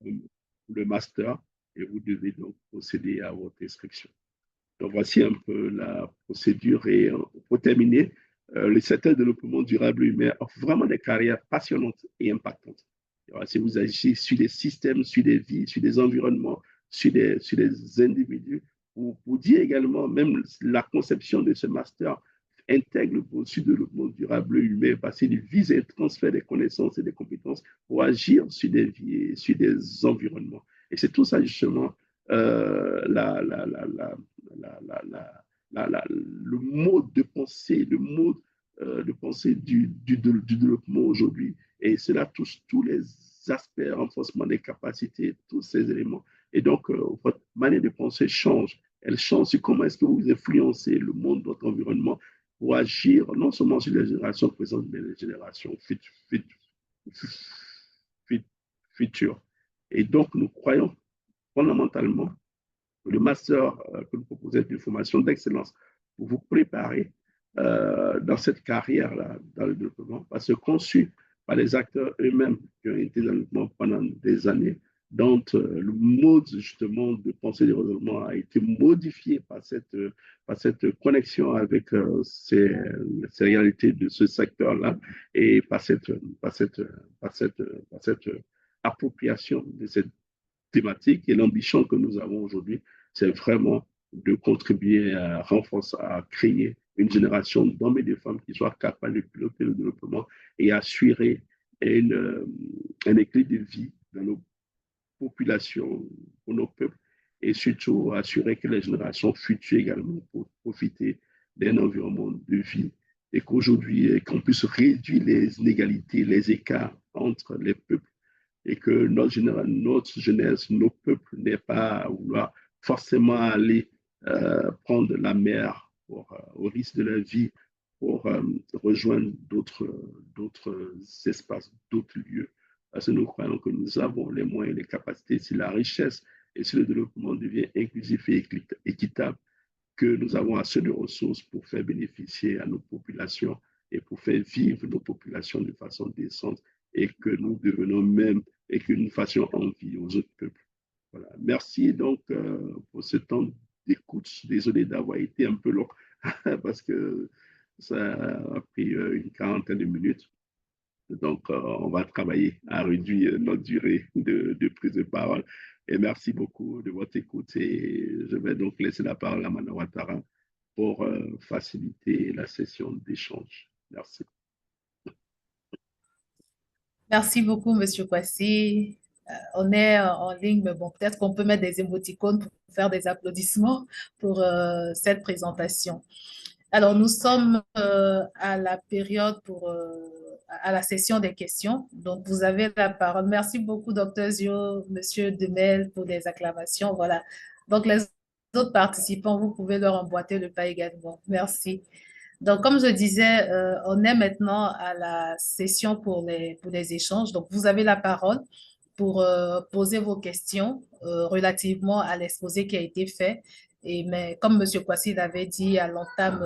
le master et vous devez donc procéder à votre inscription. Donc, voici un peu la procédure. Et pour terminer, le secteur de développement durable humain offre vraiment des carrières passionnantes et impactantes. Alors, si vous agissez sur des systèmes, sur des vies, sur des environnements, sur des individus, vous dire également, même la conception de ce master intègre le processus de développement durable humain parce qu'il vise un transfert des connaissances et des compétences pour agir sur des vies et sur des environnements. Et c'est tout ça, justement, le mode de pensée, le mode de pensée du développement aujourd'hui. Et cela touche tous les aspects, renforcement des capacités, tous ces éléments. Et donc, votre manière de penser change. Elle change sur comment est-ce que vous influencez le monde, votre environnement, pour agir non seulement sur les générations présentes, mais les générations futures. Et donc, nous croyons fondamentalement le master que nous proposons est une formation d'excellence pour vous préparer dans cette carrière-là, dans le développement, parce que conçu par les acteurs eux-mêmes qui ont été dans le développement pendant des années, dont le mode justement de pensée du développement a été modifié par cette connexion avec ces réalités de ce secteur-là et par cette appropriation de cette thématique. Et l'ambition que nous avons aujourd'hui, c'est vraiment de contribuer à renforcer, à créer une génération d'hommes et de femmes qui soient capables de piloter le développement et assurer un équilibre de vie dans nos populations, pour nos peuples, et surtout assurer que les générations futures également pour profiter d'un environnement de vie et qu'aujourd'hui, qu'on puisse réduire les inégalités, les écarts entre les peuples et que notre jeunesse, nos peuples n'aient pas à vouloir forcément aller prendre la mer au risque de la vie pour rejoindre d'autres espaces, d'autres lieux. Parce que nous croyons que nous avons les moyens, les capacités, si la richesse et si le développement devient inclusif et équitable, que nous avons assez de ressources pour faire bénéficier à nos populations et pour faire vivre nos populations de façon décente et que nous devenons même et que nous fassions envie aux autres peuples. Voilà. Merci donc pour ce temps d'écoute. Désolé d'avoir été un peu long parce que ça a pris une quarantaine de minutes. Donc, on va travailler à réduire notre durée de prise de parole. Et merci beaucoup de votre écoute. Et je vais donc laisser la parole à Manawatara pour faciliter la session d'échange. Merci. Merci beaucoup, Monsieur Kwasi. On est en ligne, mais bon, peut-être qu'on peut mettre des émoticônes pour faire des applaudissements pour cette présentation. Alors, nous sommes à la période à la session des questions. Donc, vous avez la parole. Merci beaucoup, Dr. Zio, Monsieur Demel, pour les acclamations. Voilà. Donc, les autres participants, vous pouvez leur emboîter le pas également. Merci. Donc, comme je disais, on est maintenant à la session pour les échanges. Donc, vous avez la parole pour poser vos questions relativement à l'exposé qui a été fait. Mais comme M. Kwasi l'avait dit à l'entame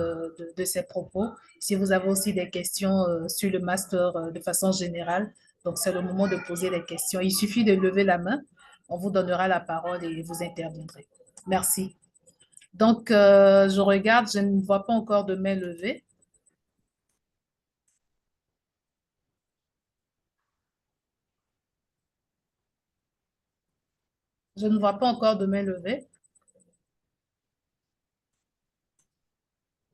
de ses propos, si vous avez aussi des questions sur le master de façon générale, donc c'est le moment de poser les questions. Il suffit de lever la main, on vous donnera la parole et vous interviendrez. Merci. Donc, je regarde, je ne vois pas encore de main levée. Je ne vois pas encore de main levée.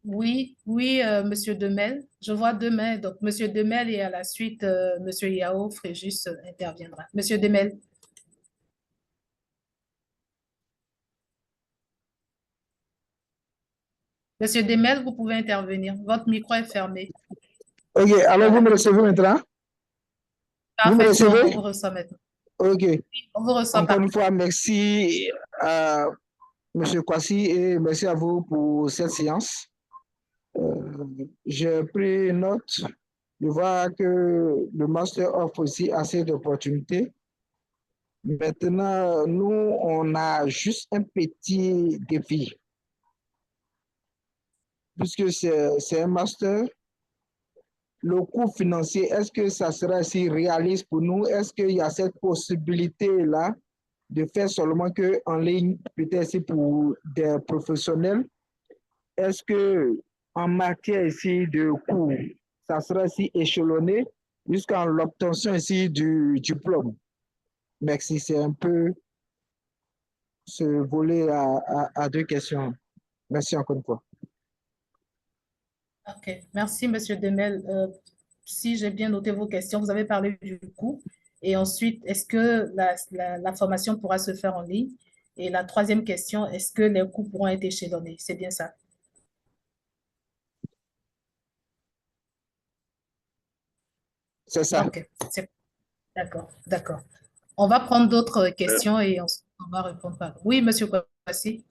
Oui, oui, Monsieur Demel. Je vois deux mains. Donc, Monsieur Demel et à la suite, Monsieur Yao Fréjus interviendra. Monsieur Demel. Monsieur Demel, vous pouvez intervenir. Votre micro est fermé. Ok, alors Voilà. vous me recevez maintenant? Vous me Parfaitement, recevez? on vous reçoit maintenant. Ok. On vous reçoit Encore une fois, merci à M. Kwasi et merci à vous pour cette séance. J'ai pris note de voir que le master offre aussi assez d'opportunités. Maintenant, nous, on a juste un petit défi. Puisque c'est un master, le coût financier, est-ce que ça sera si réaliste pour nous? Est-ce qu'il y a cette possibilité-là de faire seulement qu'en ligne, peut-être pour des professionnels? Est-ce que en matière ici de coûts, ça sera si échelonné jusqu'à l'obtention ici du diplôme? Merci, c'est un peu ce volet à deux questions. Merci encore une fois. OK. Merci, Monsieur Demel. Si j'ai bien noté vos questions, vous avez parlé du coût. Et ensuite, est-ce que la formation pourra se faire en ligne? Et la troisième question, est-ce que les coûts pourront être échelonnés? C'est bien ça? C'est ça. OK. D'accord, d'accord. On va prendre d'autres questions et ensuite on va répondre par. Oui, Monsieur Kwasi.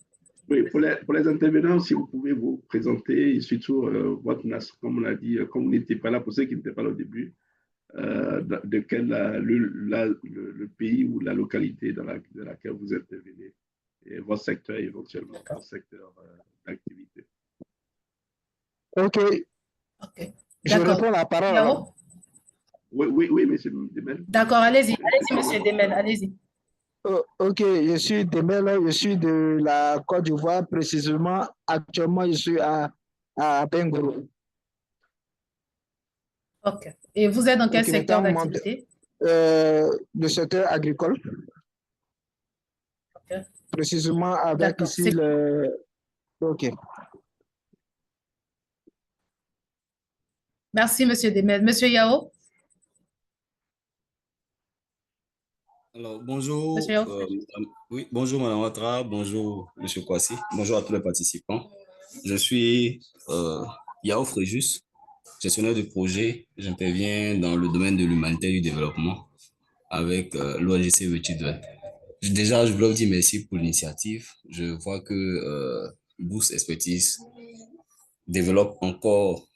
Oui, pour les intervenants, si vous pouvez vous présenter et surtout votre nation, comme on l'a dit, comme vous n'étiez pas là, pour ceux qui n'étaient pas là au début, de quel le pays ou la localité dans laquelle vous intervenez et votre secteur éventuellement, votre secteur d'activité. OK. OK. Je D'accord. réponds la parole Yao? alors. Oui, monsieur Demel. D'accord, allez-y, Monsieur Demel, allez-y. Ok, je suis Demel, je suis de la Côte d'Ivoire, précisément. Actuellement, je suis à Bengoro. OK. Et vous êtes dans quel Ok, secteur maintenant, d'activité? le secteur agricole, OK. précisément avec D'accord. ici le. Ok. Merci, Monsieur Demel. Monsieur Yao? Alors, bonjour, Monsieur Yao? oui, bonjour Madame Ouattara, bonjour Monsieur Kwasi, bonjour à tous les participants. Je suis Yao Fréjus, gestionnaire de projet. J'interviens dans le domaine de l'humanité et du développement avec l'ONGC Web. Déjà, je voulais vous dire merci pour l'initiative. Je vois que Boost Expertise développe encore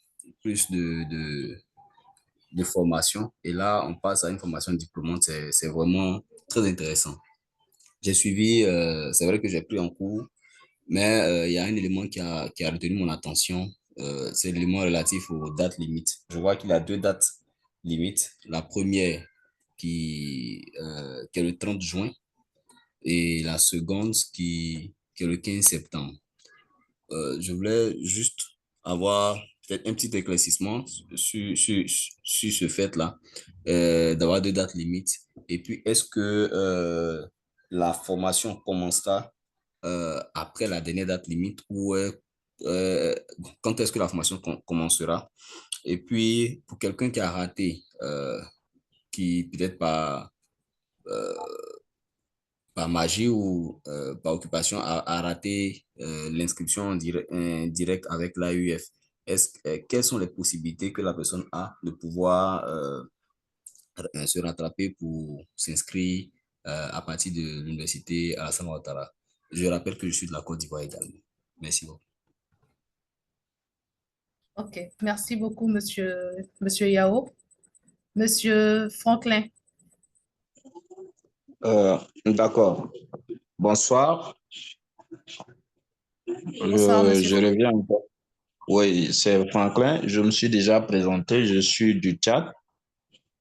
plus de formation. Et là, on passe à une formation diplômante. C'est vraiment très intéressant. J'ai suivi, c'est vrai que j'ai pris en cours, mais il y a un élément qui a retenu mon attention. C'est l'élément relatif aux dates limites. Je vois qu'il y a deux dates limites. La première qui est le 30 juin et la seconde qui est le 15 septembre. Je voulais juste avoir peut-être un petit éclaircissement sur ce fait-là, d'avoir deux dates limites. Et puis, est-ce que la formation commencera après la dernière date limite ou euh, quand est-ce que la formation commencera? Et puis, pour quelqu'un qui a raté, qui peut-être euh, par magie ou par occupation, a raté l'inscription en direct avec l'AUF, quelles sont les possibilités que la personne a de pouvoir se rattraper pour s'inscrire à partir de l'université Alassane Ouattara? Je rappelle que je suis de la Côte d'Ivoire également. Merci beaucoup. OK. Merci beaucoup, Monsieur Yao. Monsieur Franklin. D'accord. Bonsoir. Bonsoir, Monsieur Je Franklin. reviens un peu. Oui, c'est Franklin. Je me suis déjà présenté. Je suis du Tchad.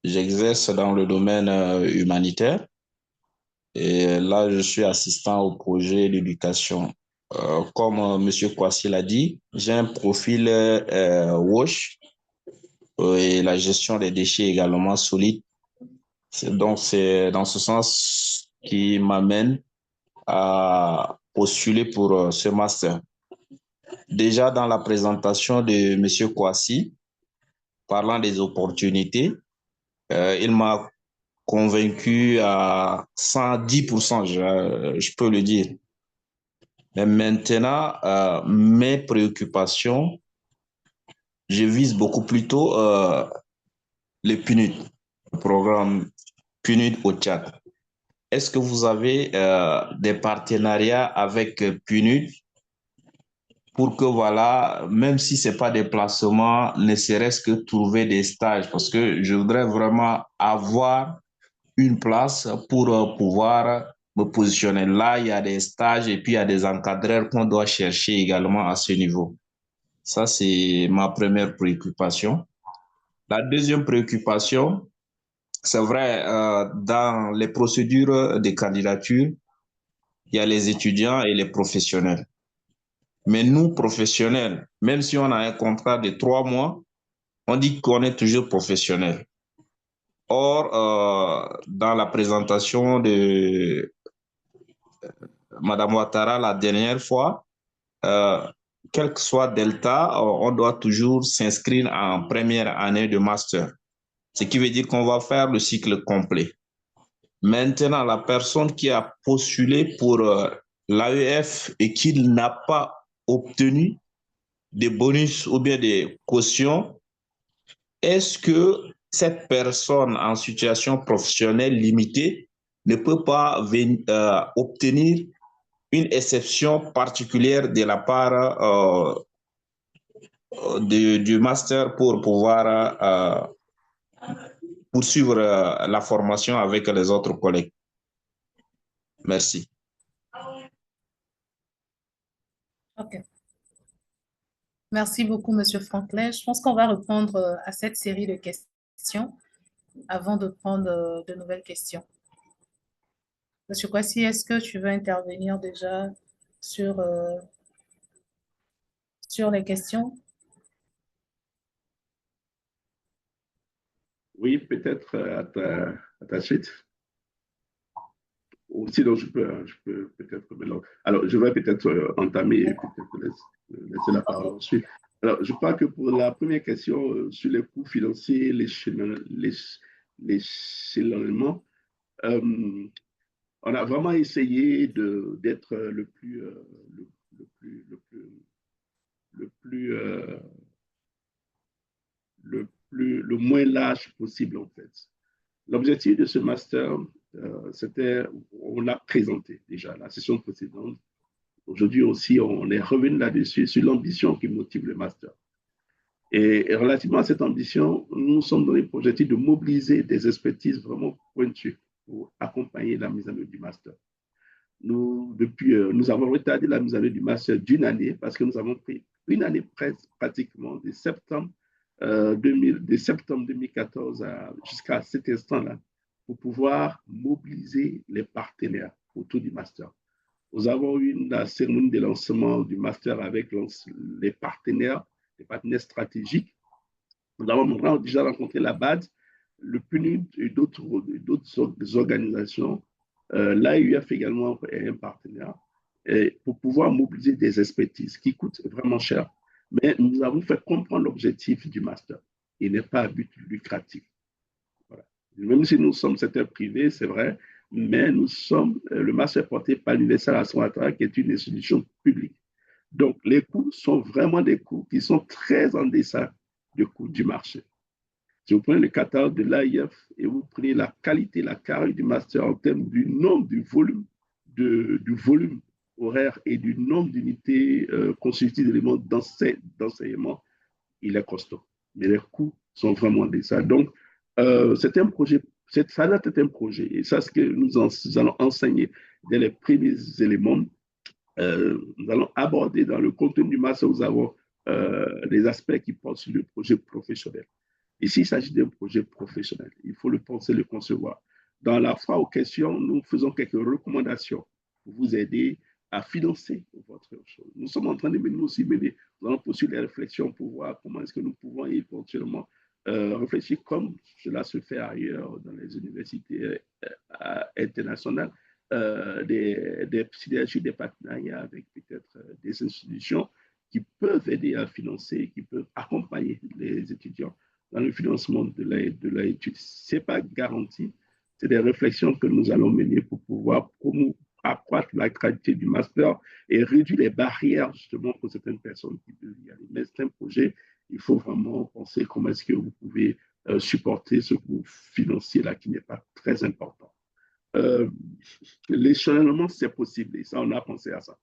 J'exerce dans le domaine humanitaire. Et là, je suis assistant au projet d'éducation. Comme M. Kwasi l'a dit, j'ai un profil WASH et la gestion des déchets également solide. Donc, c'est dans ce sens qui m'amène à postuler pour ce master. Déjà dans la présentation de M. Kwasi, parlant des opportunités, il m'a convaincu à 110%, je peux le dire. Mais maintenant, mes préoccupations, je vise beaucoup plutôt le PNUD, le programme PNUD au Tchad. Est-ce que vous avez des partenariats avec PNUD pour que, voilà, même si ce n'est pas des placements, ne serait-ce que trouver des stages, parce que je voudrais vraiment avoir une place pour pouvoir me positionner. Là, il y a des stages et puis il y a des encadreurs qu'on doit chercher également à ce niveau. Ça, c'est ma première préoccupation. La deuxième préoccupation, c'est vrai, dans les procédures de candidature, il y a les étudiants et les professionnels. Mais nous, professionnels, même si on a un contrat de 3 mois, on dit qu'on est toujours professionnel. Or, dans la présentation de Madame Ouattara la dernière fois, quel que soit Delta, on doit toujours s'inscrire en première année de master. Ce qui veut dire qu'on va faire le cycle complet. Maintenant, la personne qui a postulé pour l'AEF et qui n'a pas obtenu des bonus ou bien des cautions, est-ce que cette personne en situation professionnelle limitée ne peut pas obtenir une exception particulière de la part du master pour pouvoir poursuivre la formation avec les autres collègues? Merci. OK. Merci beaucoup, Monsieur Franklin. Je pense qu'on va répondre à cette série de questions avant de prendre de nouvelles questions. Monsieur Kwasi, est-ce que tu veux intervenir déjà sur, sur les questions? Oui, peut-être à ta suite. Ou sinon, je peux peut-être mélanger. Alors, je vais peut-être entamer et peut-être laisser la parole ensuite. Alors, je crois que pour la première question sur les coûts financiers, l'échelonnement, on a vraiment essayé d'être le plus, le plus, le plus, le plus, le moins large possible, en fait. L'objectif de ce master, c'était, on l'a présenté déjà la session précédente. Aujourd'hui aussi, on est revenu là-dessus, sur l'ambition qui motive le master. Et relativement à cette ambition, nous sommes dans les objectifs de mobiliser des expertises vraiment pointues pour accompagner la mise en œuvre du master. Nous avons retardé la mise en œuvre du master d'une année parce que nous avons pris une année pratiquement de septembre 2014 jusqu'à cet instant-là pour pouvoir mobiliser les partenaires autour du master. Nous avons eu la cérémonie de lancement du master avec les partenaires stratégiques. Nous avons déjà rencontré la BAD, le PNUD et d'autres organisations. L'AUF également est un partenaire pour pouvoir mobiliser des expertises qui coûtent vraiment cher. Mais nous avons fait comprendre l'objectif du master. Il n'est pas à but lucratif. Voilà. Même si nous sommes secteur privé, c'est vrai, mais nous sommes le master porté par l'Université Alassane Ouattara, qui est une institution publique. Donc, les coûts sont vraiment des coûts qui sont très en deçà du coût du marché. Si vous prenez le catalogue de l'AIF et vous prenez la qualité, la carrière du master en termes du nombre, du volume horaire et du nombre d'unités constituées d'éléments d'enseignement, il est costaud. Mais les coûts sont vraiment des ça. Donc, c'est un projet, ça doit être un projet. Et ça, ce que nous allons enseigner dès les premiers éléments. Nous allons aborder dans le contenu du master, nous avons les aspects qui portent sur le projet professionnel. Ici, il s'agit d'un projet professionnel. Il faut le penser, le concevoir. Dans la foi aux questions, nous faisons quelques recommandations pour vous aider à financer votre chose. Nous sommes en train de nous allons poursuivre les réflexions pour voir comment est-ce que nous pouvons éventuellement réfléchir comme cela se fait ailleurs dans les universités internationales, des synergies, des partenariats avec peut-être des institutions qui peuvent aider à financer, qui peuvent accompagner les étudiants dans le financement de l'étude. Ce n'est pas garanti. C'est des réflexions que nous allons mener pour pouvoir accroître la qualité du master et réduire les barrières justement pour certaines personnes qui peuvent y aller. Mais c'est un projet, il faut vraiment penser comment est-ce que vous pouvez supporter ce coût financier-là qui n'est pas très important. L'échelonnement, c'est possible et ça, on a pensé à ça.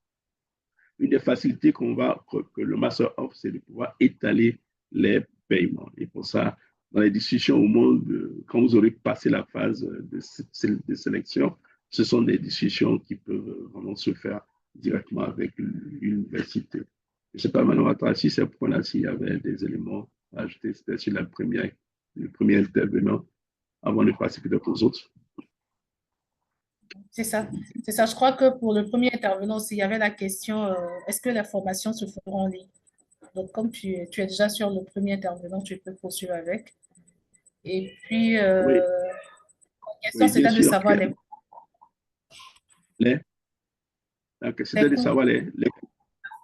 Une des facilités que le master offre, c'est de pouvoir étaler les paiements. Et pour ça, dans les discussions au monde, quand vous aurez passé la phase de sélection, ce sont des discussions qui peuvent vraiment se faire directement avec l'université. Je ne sais pas, Mme Ouattara, si c'est pour là, s'il y avait des éléments à ajouter, c'était sur le premier intervenant, avant de passer peut-être aux autres. C'est ça. Je crois que pour le premier intervenant, s'il y avait la question, est-ce que les formations se feront en ligne? Donc, comme tu es déjà sur le premier intervenant, tu peux poursuivre avec. Et puis, oui. la question, c'était de savoir c'était de savoir les coûts.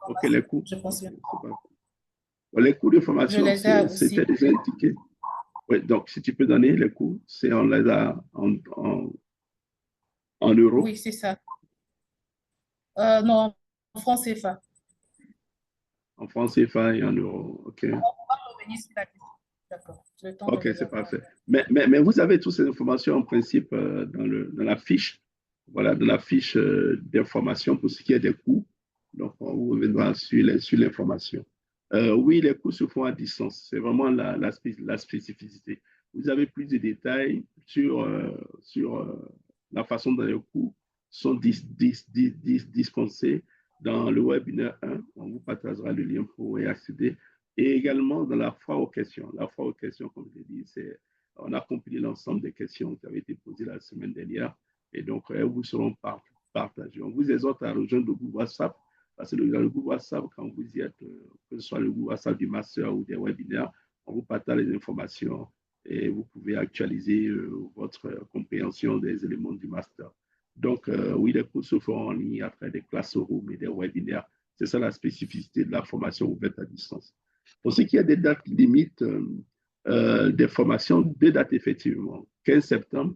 Ok, les coûts. Je pense bien. Les coûts de formation, c'était déjà indiqué. Oui, donc, si tu peux donner les coûts, on les a en euros. Oui, c'est ça. Non, en francs CFA. En francs CFA et en euros, ok. On va revenir sur la question. D'accord. Ok, c'est parfait. Mais vous avez toutes ces informations en principe dans la fiche. Voilà, dans la fiche d'information pour ce qui est des coûts. Donc, on vous reviendra sur l'information. Oui, les coûts se font à distance. C'est vraiment la spécificité. Vous avez plus de détails sur la façon dont les coûts sont dispensés dans le webinaire 1. On vous partagera le lien pour y accéder. Et également dans la foi aux questions. La foi aux questions, comme je l'ai dit, on a compilé l'ensemble des questions qui avaient été posées la semaine dernière. Et donc, elles vous seront partagées. On vous exhorte à rejoindre le groupe WhatsApp. Parce que dans le groupe WhatsApp, quand vous y êtes, que ce soit le groupe WhatsApp du master ou des webinaires, on vous partage les informations et vous pouvez actualiser votre compréhension des éléments du master. Donc, oui, les cours se font en ligne à travers des classrooms et des webinaires. C'est ça la spécificité de la formation ouverte à distance. Pour ce qui est des dates limites des formations, 2 dates effectivement, 15 septembre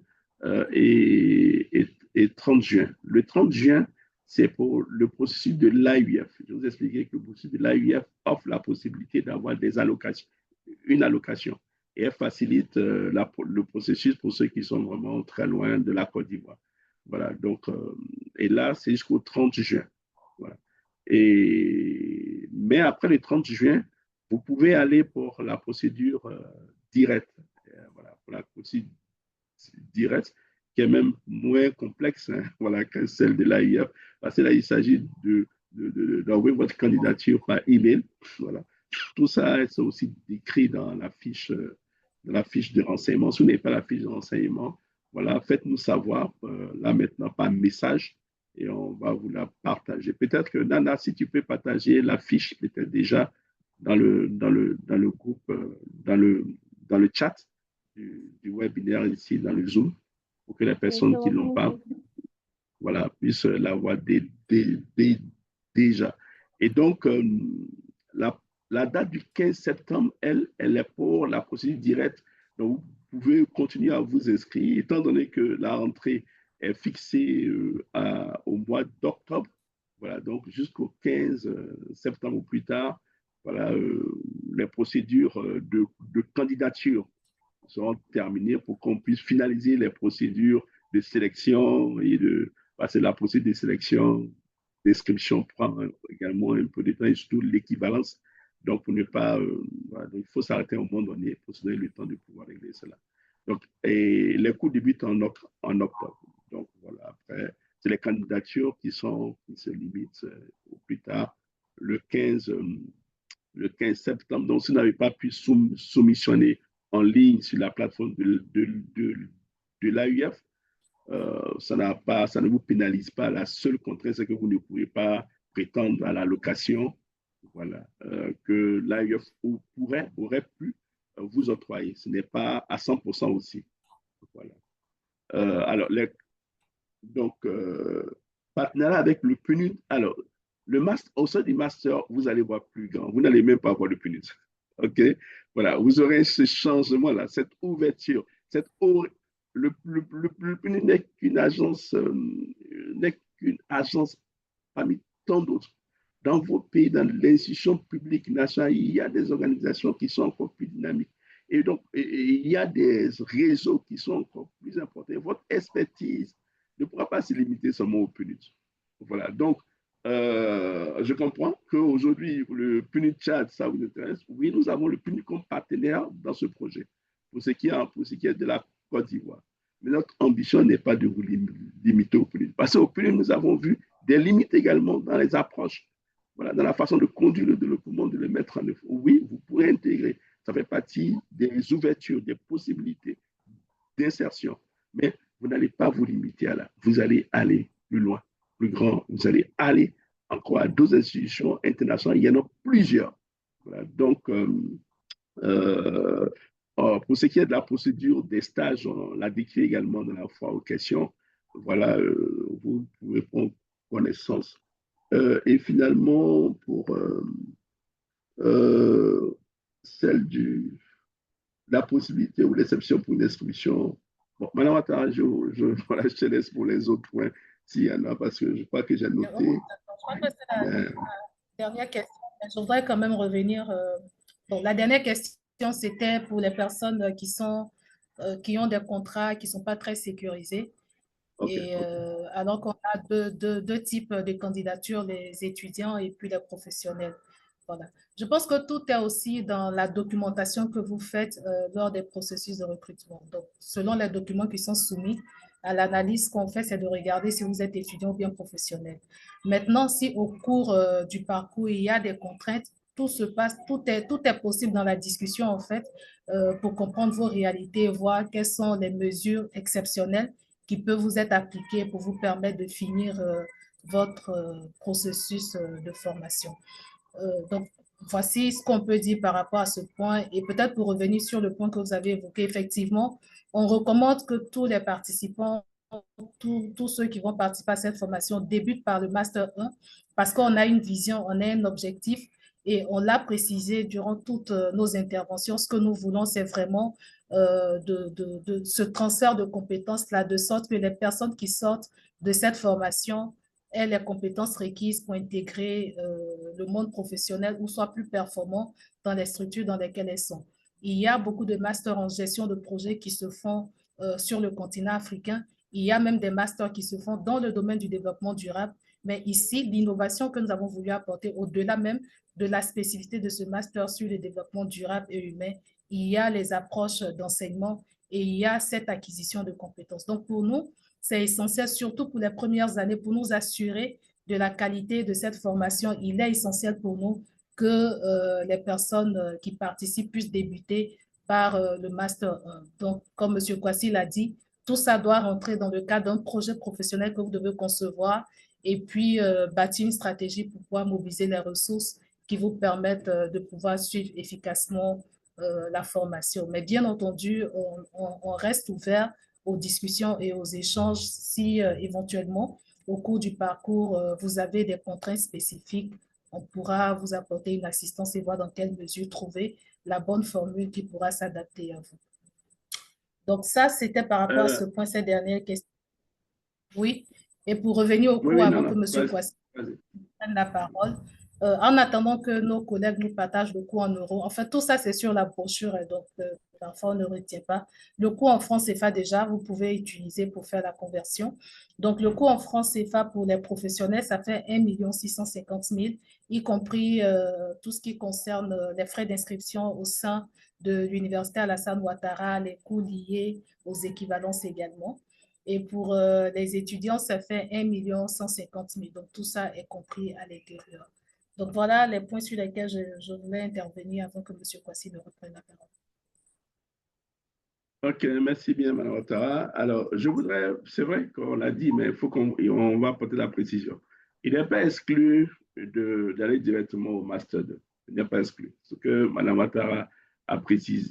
et 30 juin. Le 30 juin, c'est pour le processus de l'AUF. Je vais vous expliquer que le processus de l'AUF offre la possibilité d'avoir une allocation et elle facilite le processus pour ceux qui sont vraiment très loin de la Côte d'Ivoire. Voilà, donc, et là, c'est jusqu'au 30 juin. Voilà. Mais après le 30 juin, vous pouvez aller pour la procédure directe. Voilà, pour la procédure directe, qui est même moins complexe voilà, que celle de l'AIF, parce que là, il s'agit d'envoyer votre candidature par email. Voilà. Tout ça est aussi décrit dans la fiche de renseignement. Si vous n'avez pas la fiche de renseignement, voilà, faites-nous savoir là maintenant par message et on va vous la partager. Peut-être que Nana, si tu peux partager la fiche peut-être déjà dans le groupe, dans le chat du webinaire ici, dans le Zoom, pour que les personnes qui ne l'ont pas, voilà, puissent l'avoir déjà. Et donc, la date du 15 septembre, elle est pour la procédure directe. Donc, vous pouvez continuer à vous inscrire, étant donné que la rentrée est fixée au mois d'octobre. Voilà, donc jusqu'au 15 septembre ou plus tard, voilà, les procédures de candidature seront terminées pour qu'on puisse finaliser les procédures de sélection et de passer la procédure de sélection. L'inscription prend également un peu de temps et surtout l'équivalence. Donc, pour ne pas, voilà, donc il faut s'arrêter à un moment donné pour se donner le temps de pouvoir régler cela. Donc, et les cours débutent en octobre. Donc, voilà, après, c'est les candidatures qui se limitent au plus tard le 15 septembre. Donc, si vous n'avez pas pu soumissionner en ligne sur la plateforme de l'AUF, ça ne vous pénalise pas. La seule contrainte, c'est que vous ne pouvez pas prétendre à l'allocation, voilà, que l'AUF aurait pu vous octroyer. Ce n'est pas à 100% aussi. Voilà. Alors, donc, partenariat avec le PNUD. Alors, le master, au sein du master, vous allez voir plus grand. Vous n'allez même pas voir le PNUD. OK? Voilà, vous aurez ce changement-là, cette ouverture, le PNUD n'est qu'une agence parmi tant d'autres. Dans vos pays, dans l'institution publique nationale, il y a des organisations qui sont encore plus dynamiques. Et donc, il y a des réseaux qui sont encore plus importants. Votre expertise ne pourra pas se limiter seulement au PNUD. Voilà, donc, je comprends qu'aujourd'hui, le PNUD Tchad, ça vous intéresse. Oui, nous avons le PNUD comme partenaire dans ce projet, pour ce qui est de la Côte d'Ivoire. Mais notre ambition n'est pas de vous limiter au PNUD. Parce qu'au PNUD, nous avons vu des limites également dans les approches, voilà, dans la façon de conduire le développement, de le mettre en œuvre. Oui, vous pourrez intégrer. Ça fait partie des ouvertures, des possibilités d'insertion. Mais vous n'allez pas vous limiter à là. Vous allez aller plus loin, plus grand. Vous allez aller encore à d'autres institutions internationales. Il y en a plusieurs. Voilà. Donc, pour ce qui est de la procédure des stages, on l'a décrit également dans la fois aux questions. Voilà, vous pouvez prendre connaissance. Et finalement, pour celle la possibilité ou l'exception pour une inscription. Bon, Madame Ouattara, voilà, je te laisse pour les autres points s'il y en a, parce que je crois que j'ai noté. Je crois que c'est la dernière question. Je voudrais quand même revenir. Bon, la dernière question, c'était pour les personnes qui ont des contrats qui ne sont pas très sécurisés. Okay, alors qu'on a deux types de candidatures, les étudiants et puis les professionnels. Voilà. Je pense que tout est aussi dans la documentation que vous faites lors des processus de recrutement. Donc, selon les documents qui sont soumis à l'analyse qu'on fait, c'est de regarder si vous êtes étudiant ou bien professionnel. Maintenant, si au cours du parcours, il y a des contraintes, tout se passe, tout est possible dans la discussion, en fait, pour comprendre vos réalités, voir quelles sont les mesures exceptionnelles qui peuvent vous être appliquées pour vous permettre de finir votre processus de formation. Donc, voici ce qu'on peut dire par rapport à ce point. Et peut-être pour revenir sur le point que vous avez évoqué, effectivement, on recommande que tous les participants, tous ceux qui vont participer à cette formation débutent par le Master 1 parce qu'on a une vision, on a un objectif et on l'a précisé durant toutes nos interventions. Ce que nous voulons, c'est vraiment de ce transfert de compétences-là, de sorte que les personnes qui sortent de cette formation aient les compétences requises pour intégrer le monde professionnel ou soit plus performants dans les structures dans lesquelles elles sont. Il y a beaucoup de masters en gestion de projets qui se font sur le continent africain. Il y a même des masters qui se font dans le domaine du développement durable. Mais ici, l'innovation que nous avons voulu apporter, au-delà même de la spécificité de ce master sur le développement durable et humain, il y a les approches d'enseignement et il y a cette acquisition de compétences. Donc, pour nous, c'est essentiel, surtout pour les premières années, pour nous assurer de la qualité de cette formation. Il est essentiel pour nous que les personnes qui participent puissent débuter par le Master 1. Donc, comme M. Kwasi l'a dit, tout ça doit rentrer dans le cadre d'un projet professionnel que vous devez concevoir et puis bâtir une stratégie pour pouvoir mobiliser les ressources qui vous permettent de pouvoir suivre efficacement la formation. Mais bien entendu, on reste ouvert aux discussions et aux échanges si éventuellement, au cours du parcours, vous avez des contraintes spécifiques. On pourra vous apporter une assistance et voir dans quelle mesure trouver la bonne formule qui pourra s'adapter à vous. Donc ça, c'était par rapport à ce point, ces dernières questions. Oui, et pour revenir au cours avant que M. Kouassi prenne la parole, en attendant que nos collègues nous partagent le coût en euros, enfin tout ça c'est sur la brochure, donc parfois on ne retient pas. Le coût en francs CFA déjà, vous pouvez utiliser pour faire la conversion. Donc le coût en francs CFA pour les professionnels, ça fait 1 650 000, y compris tout ce qui concerne les frais d'inscription au sein de l'Université Alassane Ouattara, les coûts liés aux équivalences également. Et pour les étudiants, ça fait 1 150 000. Donc, tout ça est compris à l'intérieur. Donc, voilà les points sur lesquels je voulais intervenir avant que M. Kouassi ne reprenne la parole. Ok, merci bien, Mme Ouattara. Alors, je voudrais, c'est vrai qu'on l'a dit, mais il faut qu'on va apporter la précision. Il n'est pas exclu d'aller directement au Master 2. Il n'est pas exclu. Ce que Mme Ouattara a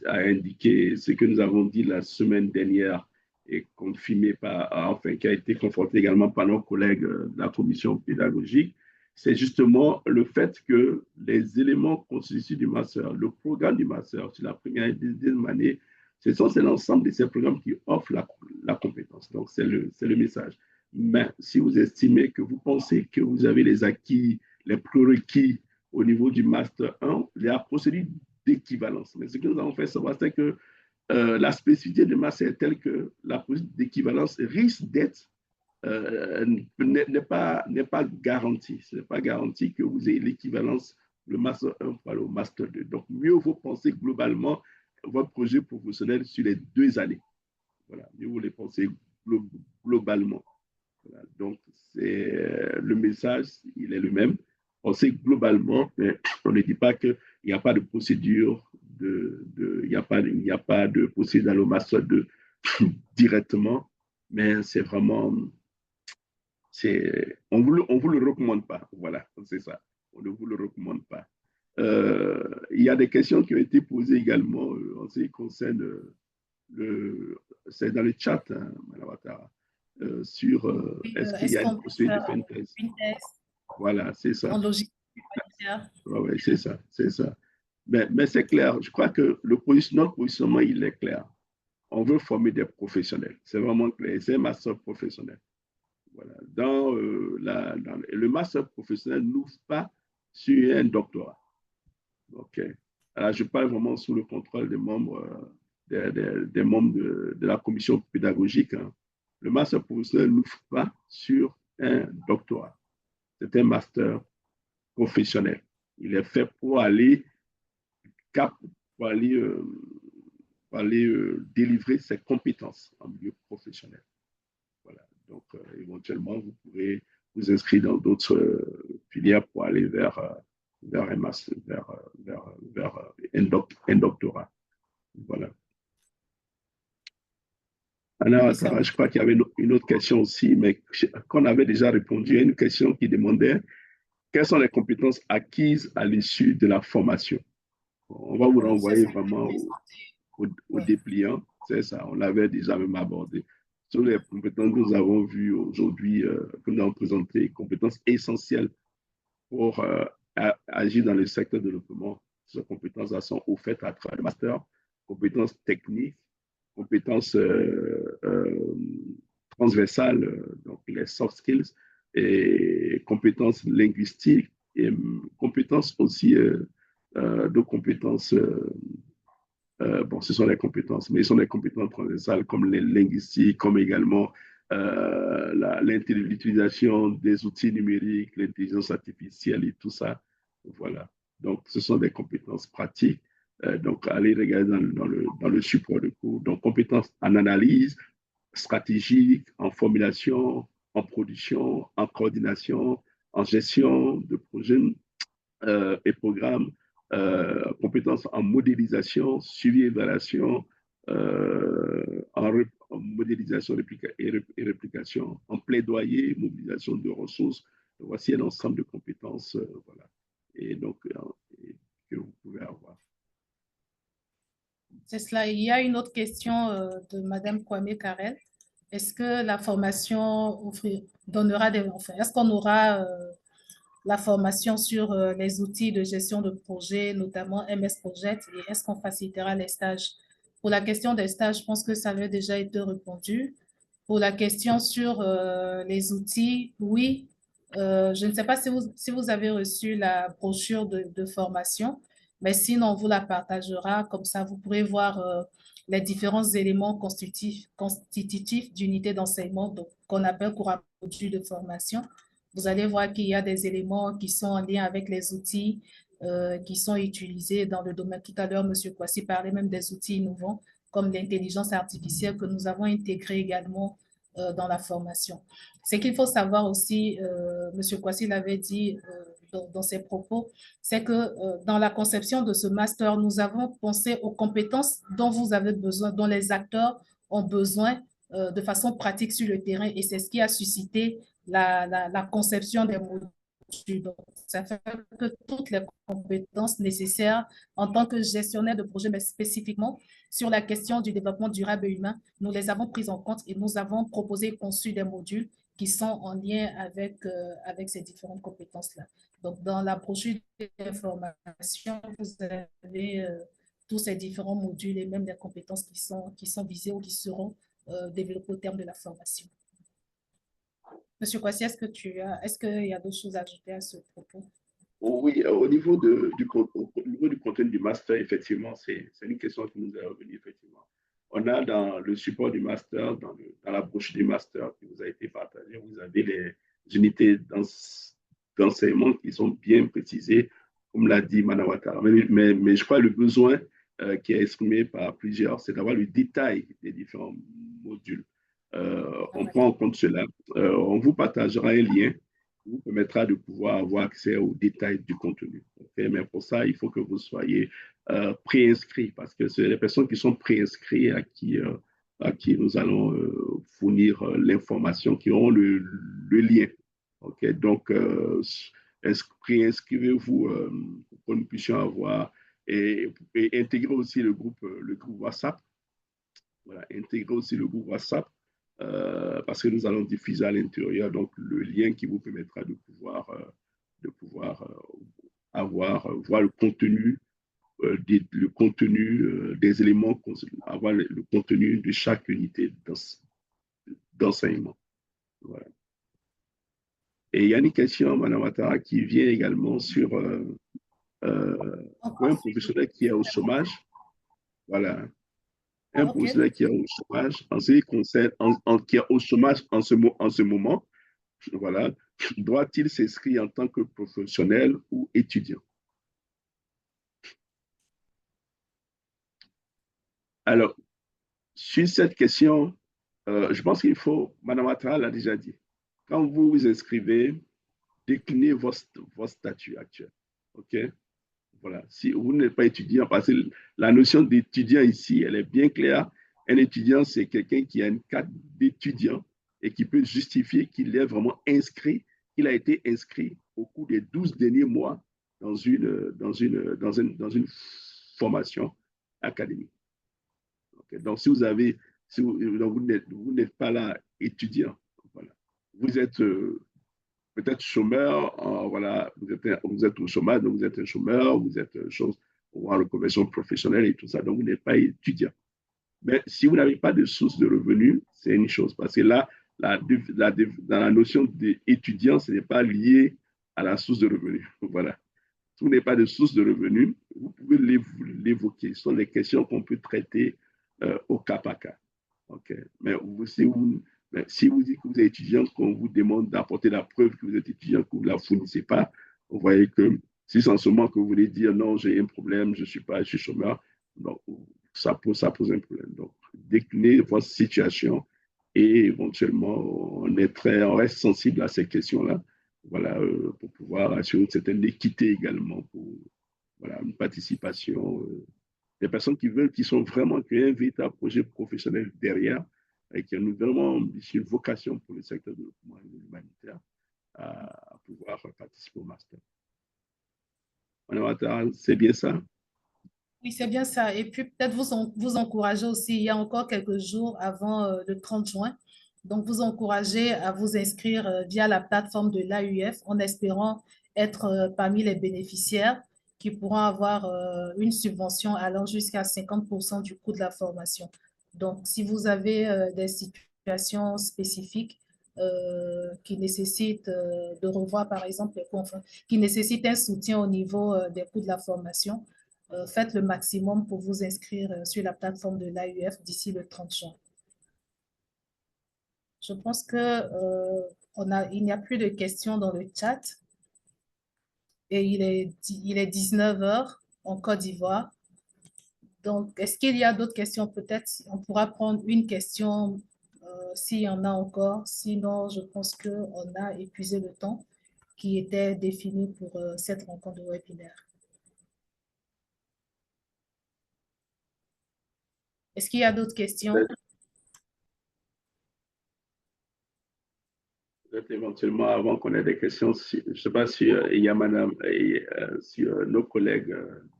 indiqué, ce que nous avons dit la semaine dernière et confirmé enfin, qui a été conforté également par nos collègues de la commission pédagogique, c'est justement le fait que les éléments constitutifs du Master, le programme du Master sur la première et deuxième année, c'est l'ensemble de ces programmes qui offrent la compétence. Donc, c'est le message. Mais si vous estimez que vous pensez que vous avez les acquis, les prérequis au niveau du Master 1, il y a la procédure d'équivalence. Mais ce que nous avons fait savoir, c'est que la spécificité du Master est telle que la procédure d'équivalence risque d'être n'est pas garantie. Ce n'est pas garanti que vous ayez l'équivalence, le Master 1 pour aller au Master 2. Donc, mieux vaut penser globalement votre projet professionnel sur les 2 années. Voilà, mieux vous les pensez globalement. Voilà, donc, le message, il est le même. Pensez globalement, mais on ne dit pas qu'il n'y a pas de procédure, il n'y a pas de procédure dans le Master 2 directement, mais c'est vraiment, on ne vous le recommande pas. Voilà, c'est ça. On ne vous le recommande pas. Il y a des questions qui ont été posées également en ce qui concerne c'est dans le chat, hein, Mme Ouattara, sur est-ce qu'il y a une possibilité de faire une thèse. Voilà, c'est ça. En logique. Oui, c'est ça, c'est ça. Mais c'est clair. Je crois que notre positionnement, il est clair. On veut former des professionnels. C'est vraiment clair. C'est un master professionnel. Voilà. Le master professionnel n'ouvre pas sur un doctorat. OK. Alors, je parle vraiment sous le contrôle des membres, des membres de la commission pédagogique. Hein. Le master professionnel n'ouvre pas sur un doctorat. C'est un master professionnel. Il est fait pour aller délivrer ses compétences en milieu professionnel. Voilà. Donc, éventuellement, vous pourrez vous inscrire dans d'autres filières pour aller vers un master, vers un doctorat. Voilà. Alors, je crois qu'il y avait une autre question aussi, mais qu'on avait déjà répondu. Il y a une question qui demandait quelles sont les compétences acquises à l'issue de la formation. On va vous renvoyer vraiment au dépliant. C'est ça, on l'avait déjà même abordé. Sur les compétences que nous avons vues aujourd'hui, que nous avons présentées, compétences essentielles pour agir dans le secteur de développement. Ces compétences sont offertes à travers le master, compétences techniques, compétences transversales, donc les soft skills, et compétences linguistiques, et compétences aussi de compétences, bon, ce sont les compétences, mais ce sont les compétences transversales comme les linguistiques, comme également l'utilisation des outils numériques, l'intelligence artificielle et tout ça. Voilà. Donc, ce sont des compétences pratiques. Donc, allez regarder dans le support de cours. Donc, compétences en analyse, stratégique, en formulation, en production, en coordination, en gestion de projets et programmes, compétences en modélisation, suivi et évaluation, en modélisation et réplication, en plaidoyer, mobilisation de ressources. Voici un ensemble de compétences, voilà, et donc, que vous pouvez avoir. C'est cela. Il y a une autre question de Madame Kwame Karel. Est-ce que la formation donnera des... Enfin, est-ce qu'on aura la formation sur les outils de gestion de projet, notamment MS Project, et est-ce qu'on facilitera les stages? Pour la question des stages, je pense que ça avait déjà été répondu. Pour la question sur les outils, oui. Je ne sais pas si vous avez reçu la brochure de formation, mais sinon, on vous la partagera. Comme ça, vous pourrez voir les différents éléments constitutifs d'unité d'enseignement qu'on appelle couramment module de formation. Vous allez voir qu'il y a des éléments qui sont en lien avec les outils qui sont utilisés dans le domaine. Tout à l'heure, M. Kwasi parlait même des outils innovants comme l'intelligence artificielle que nous avons intégrée également dans la formation. Ce qu'il faut savoir aussi, M. Kwasi l'avait dit dans ses propos, c'est que dans la conception de ce master, nous avons pensé aux compétences dont vous avez besoin, dont les acteurs ont besoin de façon pratique sur le terrain, et c'est ce qui a suscité la conception des modules. Donc, ça fait que toutes les compétences nécessaires en tant que gestionnaire de projet, mais spécifiquement sur la question du développement durable et humain, nous les avons prises en compte et nous avons proposé et conçu des modules qui sont en lien avec ces différentes compétences-là. Donc, dans la brochure d'information, vous avez tous ces différents modules et même les compétences qui sont visées ou qui seront développées au terme de la formation. Monsieur Kwasi, est-ce qu'il y a d'autres choses à ajouter à ce propos? Oui, au niveau du contenu du master, effectivement, c'est une question qui nous est revenue, effectivement. On a dans le support du master, dans la brochure du master qui vous a été partagée, vous avez les unités d'enseignement qui sont bien précisées, comme l'a dit Mme Ouattara. Mais je crois que le besoin qui est exprimé par plusieurs, c'est d'avoir le détail des différents modules. On prend en compte cela. On vous partagera un lien qui vous permettra de pouvoir avoir accès aux détails du contenu. Okay? Mais pour ça, il faut que vous soyez préinscrits, parce que c'est les personnes qui sont préinscrites à qui nous allons fournir l'information, qui auront le lien. Okay? Donc, préinscrivez-vous pour que nous puissions avoir et intégrer aussi le groupe WhatsApp. Voilà, intégrer aussi le groupe WhatsApp. Parce que nous allons diffuser à l'intérieur donc le lien qui vous permettra de pouvoir voir le contenu des éléments, avoir le contenu de chaque unité d'enseignement. Voilà. Et il y a une question, Mme Ouattara, qui vient également sur un professionnel qui est au chômage. Voilà. Un professionnel qui est au chômage, en ce qui concerne, qui est au chômage en ce moment, voilà, doit-il s'inscrire en tant que professionnel ou étudiant? Alors, sur cette question, je pense qu'il faut, Mme Ouattara l'a déjà dit, quand vous vous inscrivez, déclinez votre statut actuel. OK? Voilà. Si vous n'êtes pas étudiant, parce que la notion d'étudiant ici, elle est bien claire. Un étudiant, c'est quelqu'un qui a une carte d'étudiant et qui peut justifier qu'il est vraiment inscrit, qu'il a été inscrit au cours des 12 derniers mois dans une formation académique. Okay. Donc, si vous n'êtes pas là étudiant, voilà. Vous êtes peut-être chômeur, voilà, vous êtes au chômage, donc vous êtes un chômeur, vous êtes en reconversion professionnelle et tout ça, donc vous n'êtes pas étudiant. Mais si vous n'avez pas de source de revenus, c'est une chose, parce que là, dans la notion d'étudiant, ce n'est pas lié à la source de revenus. Voilà. Si vous n'avez pas de source de revenus, vous pouvez l'évoquer. Ce sont des questions qu'on peut traiter au cas par cas. Okay. Mais si vous dites que vous êtes étudiant, qu'on vous demande d'apporter la preuve que vous êtes étudiant, que vous ne la fournissez pas, vous voyez que si c'est en ce moment que vous voulez dire non, j'ai un problème, je suis chômeur, donc ça pose un problème. Donc, déclinez votre situation et éventuellement, on reste sensible à ces questions-là, voilà, pour pouvoir assurer une certaine équité également, pour voilà, une participation. Des personnes qui sont vraiment, qui ont un véritable projet professionnel derrière, et qui ont vraiment une vocation pour le secteur de développement humanitaire à pouvoir participer au master. C'est bien ça? Oui, c'est bien ça. Et puis, peut-être vous encourager aussi, il y a encore quelques jours avant le 30 juin. Donc, vous encourager à vous inscrire via la plateforme de l'AUF en espérant être parmi les bénéficiaires qui pourront avoir une subvention allant jusqu'à 50% du coût de la formation. Donc, si vous avez des situations spécifiques qui nécessitent de revoir, par exemple, les coûts, enfin, qui nécessitent un soutien au niveau des coûts de la formation, faites le maximum pour vous inscrire sur la plateforme de l'AUF d'ici le 30 juin. Je pense que il n'y a plus de questions dans le chat et il est 19 heures en Côte d'Ivoire. Donc, est-ce qu'il y a d'autres questions? Peut-être on pourra prendre une question s'il y en a encore. Sinon, je pense qu'on a épuisé le temps qui était défini pour cette rencontre de webinaire. Est-ce qu'il y a d'autres questions? Peut-être éventuellement, avant qu'on ait des questions, je ne sais pas si il y a madame et si nos collègues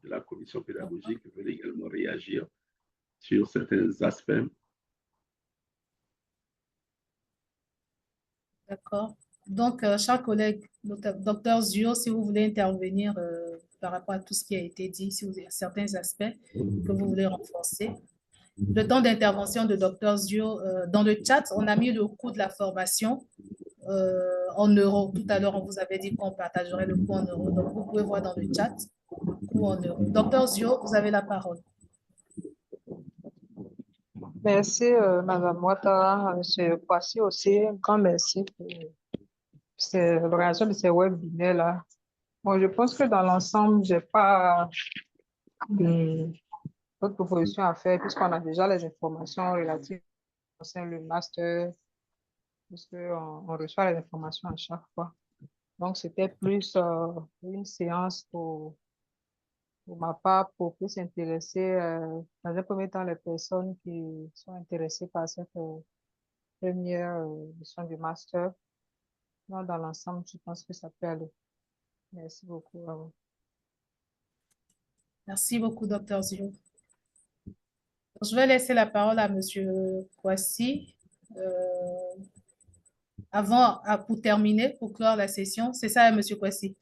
de la commission pédagogique veulent également réagir sur certains aspects. D'accord. Donc, chers collègues, docteur Zio, si vous voulez intervenir par rapport à tout ce qui a été dit, si vous avez certains aspects que vous voulez renforcer. Le temps d'intervention de docteur Zio, dans le chat, on a mis le coût de la formation en euros. Tout à l'heure, on vous avait dit qu'on partagerait le coût en euros. Donc, vous pouvez voir dans le chat le coût en euros. Docteur Zio, vous avez la parole. Merci, Madame Ouattara. Monsieur Kwasi aussi, un grand merci pour l'organisation de ces webinaires-là. Bon, je pense que dans l'ensemble, je n'ai pas d'autres propositions à faire puisqu'on a déjà les informations relatives au le master, puisqu'on reçoit les informations à chaque fois. Donc, c'était plus une séance pour ma part pour plus s'intéresser dans un premier temps les personnes qui sont intéressées par cette première édition du master. Non, dans l'ensemble, je pense que ça peut aller. Merci beaucoup à vous. Merci beaucoup, docteur Zio. Je vais laisser la parole à monsieur Kwasi. Pour terminer, pour clore la session. C'est ça, monsieur Kwasi?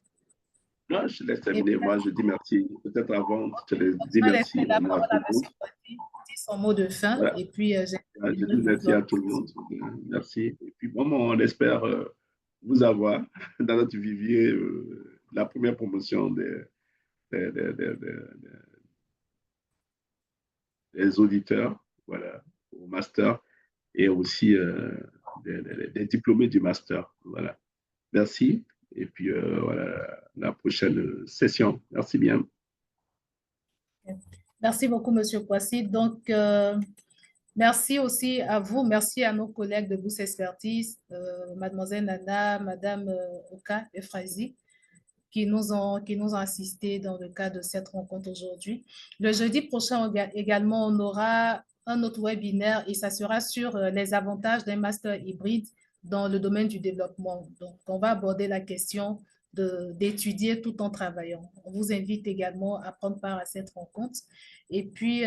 Non, je laisse terminer. Moi, je dis merci. Peut-être avant, je dis Je vais merci laisser la à parole tout à le monde. monsieur Kwasi pour dire son mot de fin. Voilà. Et puis, Je dis merci à tout le monde. Merci. Et puis, vraiment, on espère vous avoir dans notre vivier la première promotion des auditeurs, voilà, au master et aussi des diplômés du master. Voilà. Merci. Et puis, voilà, la prochaine session. Merci bien. Merci beaucoup, monsieur Kwasi. Donc, merci aussi à vous. Merci à nos collègues de Boost Expertise, mademoiselle Nana, madame Oka Efrazi, qui nous ont assistés dans le cadre de cette rencontre aujourd'hui. Le jeudi prochain également, on aura un autre webinaire et ça sera sur les avantages d'un master hybride dans le domaine du développement. Donc, on va aborder la question d'étudier tout en travaillant. On vous invite également à prendre part à cette rencontre. Et puis,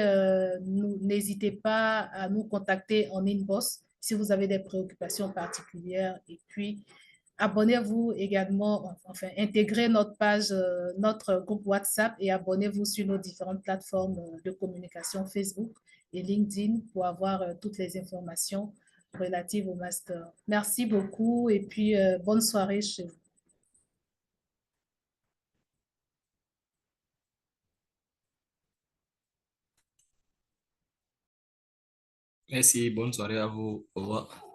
n'hésitez pas à nous contacter en inbox si vous avez des préoccupations particulières. Et puis, abonnez-vous également, enfin, intégrez notre page, notre groupe WhatsApp et abonnez-vous sur nos différentes plateformes de communication Facebook et LinkedIn pour avoir toutes les informations relatives au master. Merci beaucoup et puis bonne soirée chez vous. Merci, bonne soirée à vous. Au revoir.